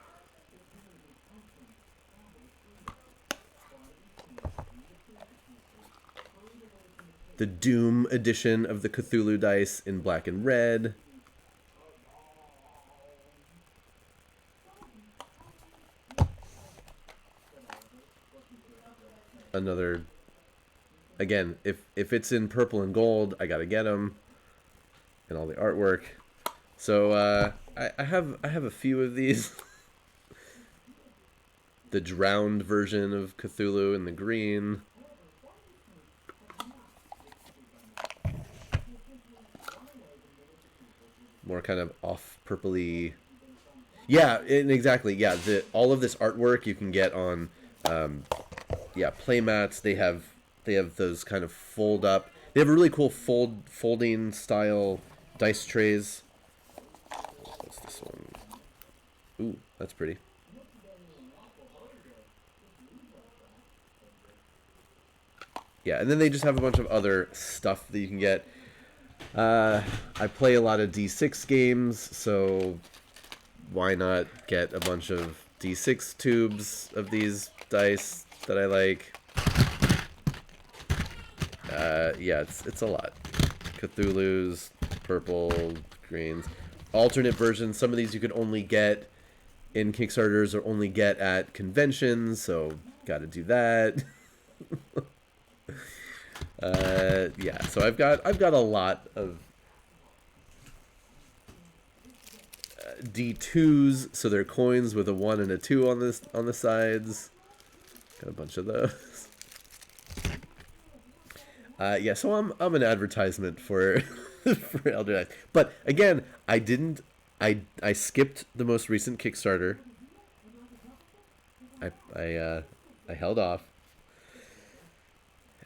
The Doom edition of the Cthulhu dice in black and red. Another, again, if it's in purple and gold, I gotta get them, and all the artwork. So I have a few of these. The drowned version of Cthulhu in the green. More kind of off purpley. Yeah, exactly. Yeah, all of this artwork you can get on playmats. They have those kind of fold up. They have a really cool folding style dice trays. What's this one? Ooh, that's pretty. Yeah, and then they just have a bunch of other stuff that you can get. I play a lot of D6 games, so why not get a bunch of D6 tubes of these dice that I like. Yeah, it's a lot. Cthulhu's, purple, greens, alternate versions. Some of these you could only get in Kickstarters or only get at conventions, so got to do that. Yeah, so I've got a lot of D2s, so they're coins with a 1 and a 2 on the sides. Got a bunch of those. Yeah, so I'm an advertisement for for Elder Dice. But again, I skipped the most recent Kickstarter. I held off.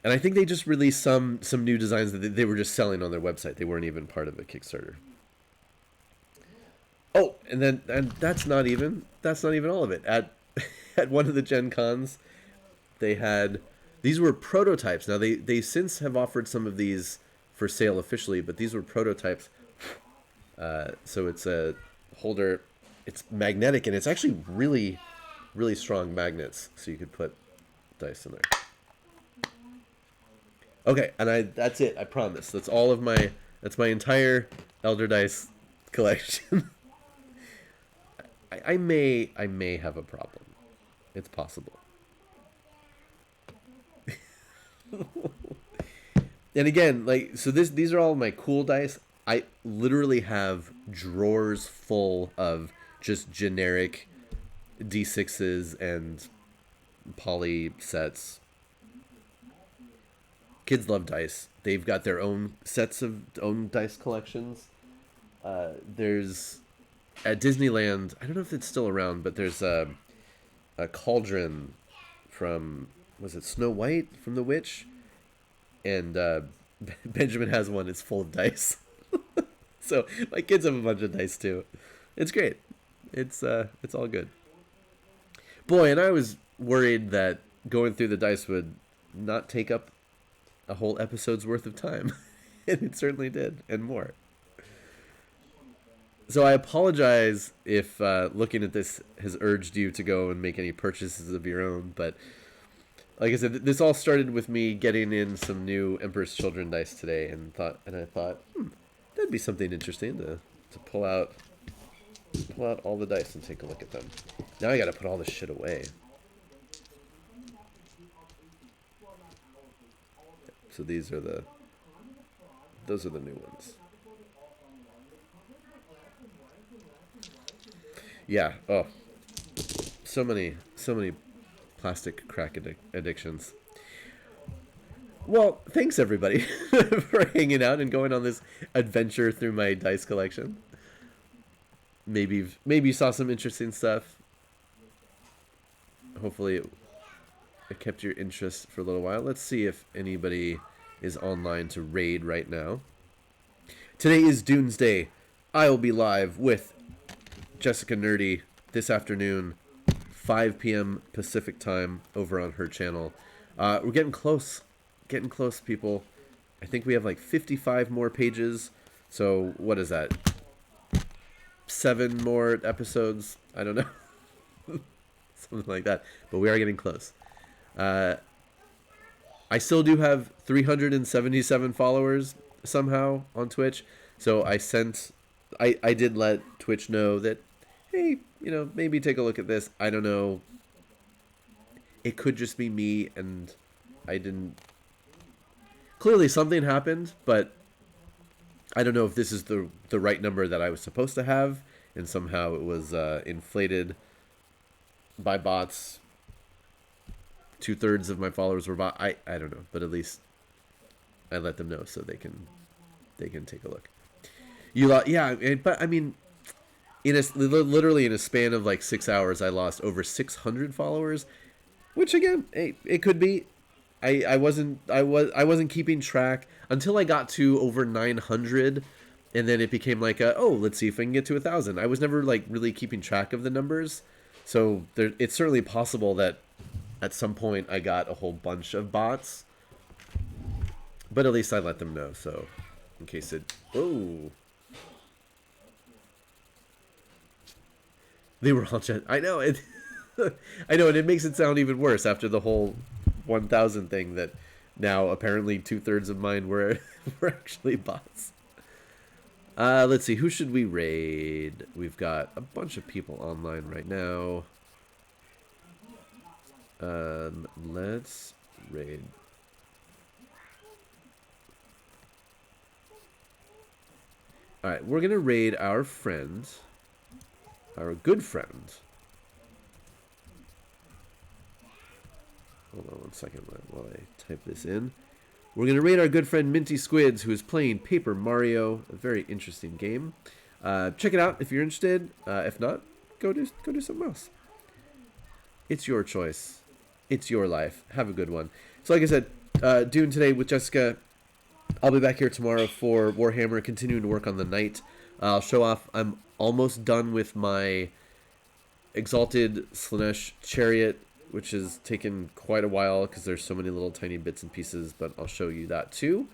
And I think they just released some new designs that they were just selling on their website. They weren't even part of a Kickstarter. Oh, and that's not even all of it. At one of the Gen Cons, they had, these were prototypes. Now they since have offered some of these for sale officially, but these were prototypes. So it's a holder. It's magnetic, and it's actually really, really strong magnets. So you could put dice in there. Okay, and that's it. I promise. That's my entire Elder Dice collection. I may have a problem. It's possible. And again, like, so these are all my cool dice. I literally have drawers full of just generic D6s and poly sets. Kids love dice. They've got their own sets of own dice collections. There's at Disneyland, I don't know if it's still around, but there's a cauldron from, was it Snow White from The Witch? And Benjamin has one. It's full of dice. So my kids have a bunch of dice too. It's great. It's all good. Boy, and I was worried that going through the dice would not take up a whole episode's worth of time. And it certainly did, and more. So I apologize if looking at this has urged you to go and make any purchases of your own, but like I said, this all started with me getting in some new Emperor's Children dice today, and I thought, that'd be something interesting to pull out all the dice and take a look at them. Now I got to put all this shit away. So those are the new ones. Yeah. Oh, so many plastic crack addictions. Well, thanks everybody for hanging out and going on this adventure through my dice collection. Maybe you saw some interesting stuff. Hopefully it kept your interest for a little while. Let's see if anybody is online to raid right now. Today is Doomsday. I will be live with Jessica Nerdy this afternoon, 5 p.m. Pacific time over on her channel. We're getting close, people. I think we have like 55 more pages. So what is that? 7 more episodes? I don't know. Something like that. But we are getting close. I still do have 377 followers somehow on Twitch. So I did let Twitch know that, hey, maybe take a look at this. I don't know. It could just be me and I didn't. Clearly something happened, but I don't know if this is the right number that I was supposed to have, and somehow it was inflated by bots. 2/3 of my followers were bot. I don't know, but at least I let them know so they can take a look. But I mean, literally in a span of like 6 hours, I lost over 600 followers, which again, hey, it could be. I wasn't keeping track until I got to over 900, and then it became like let's see if I can get to 1,000. I was never like really keeping track of the numbers, so it's certainly possible that at some point I got a whole bunch of bots, but at least I let them know. So in case they were all I know it. I know, and it makes it sound even worse after the whole 1,000 thing that now apparently 2/3 of mine were actually bots. Let's see, who should we raid? We've got a bunch of people online right now. Let's raid. All right, we're gonna raid our friend, our good friend. Hold on one second while I type this in. We're going to raid our good friend Minty Squids, who is playing Paper Mario, a very interesting game. Check it out if you're interested. If not, go do something else. It's your choice. It's your life. Have a good one. So like I said, doing today with Jessica. I'll be back here tomorrow for Warhammer, continuing to work on the Knight. I'll show off. I'm almost done with my Exalted Slanesh Chariot, which has taken quite a while because there's so many little tiny bits and pieces, but I'll show you that too.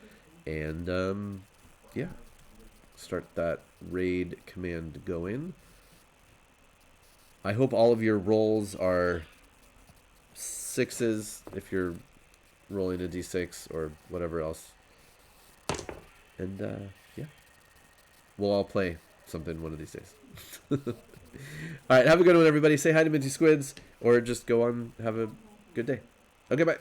And yeah, start that raid command going. I hope all of your rolls are 6s if you're rolling a d6 or whatever else. And yeah, we'll all play something one of these days. All right, have a good one, everybody. Say hi to Minty Squids, or just go on, have a good day. Okay, bye.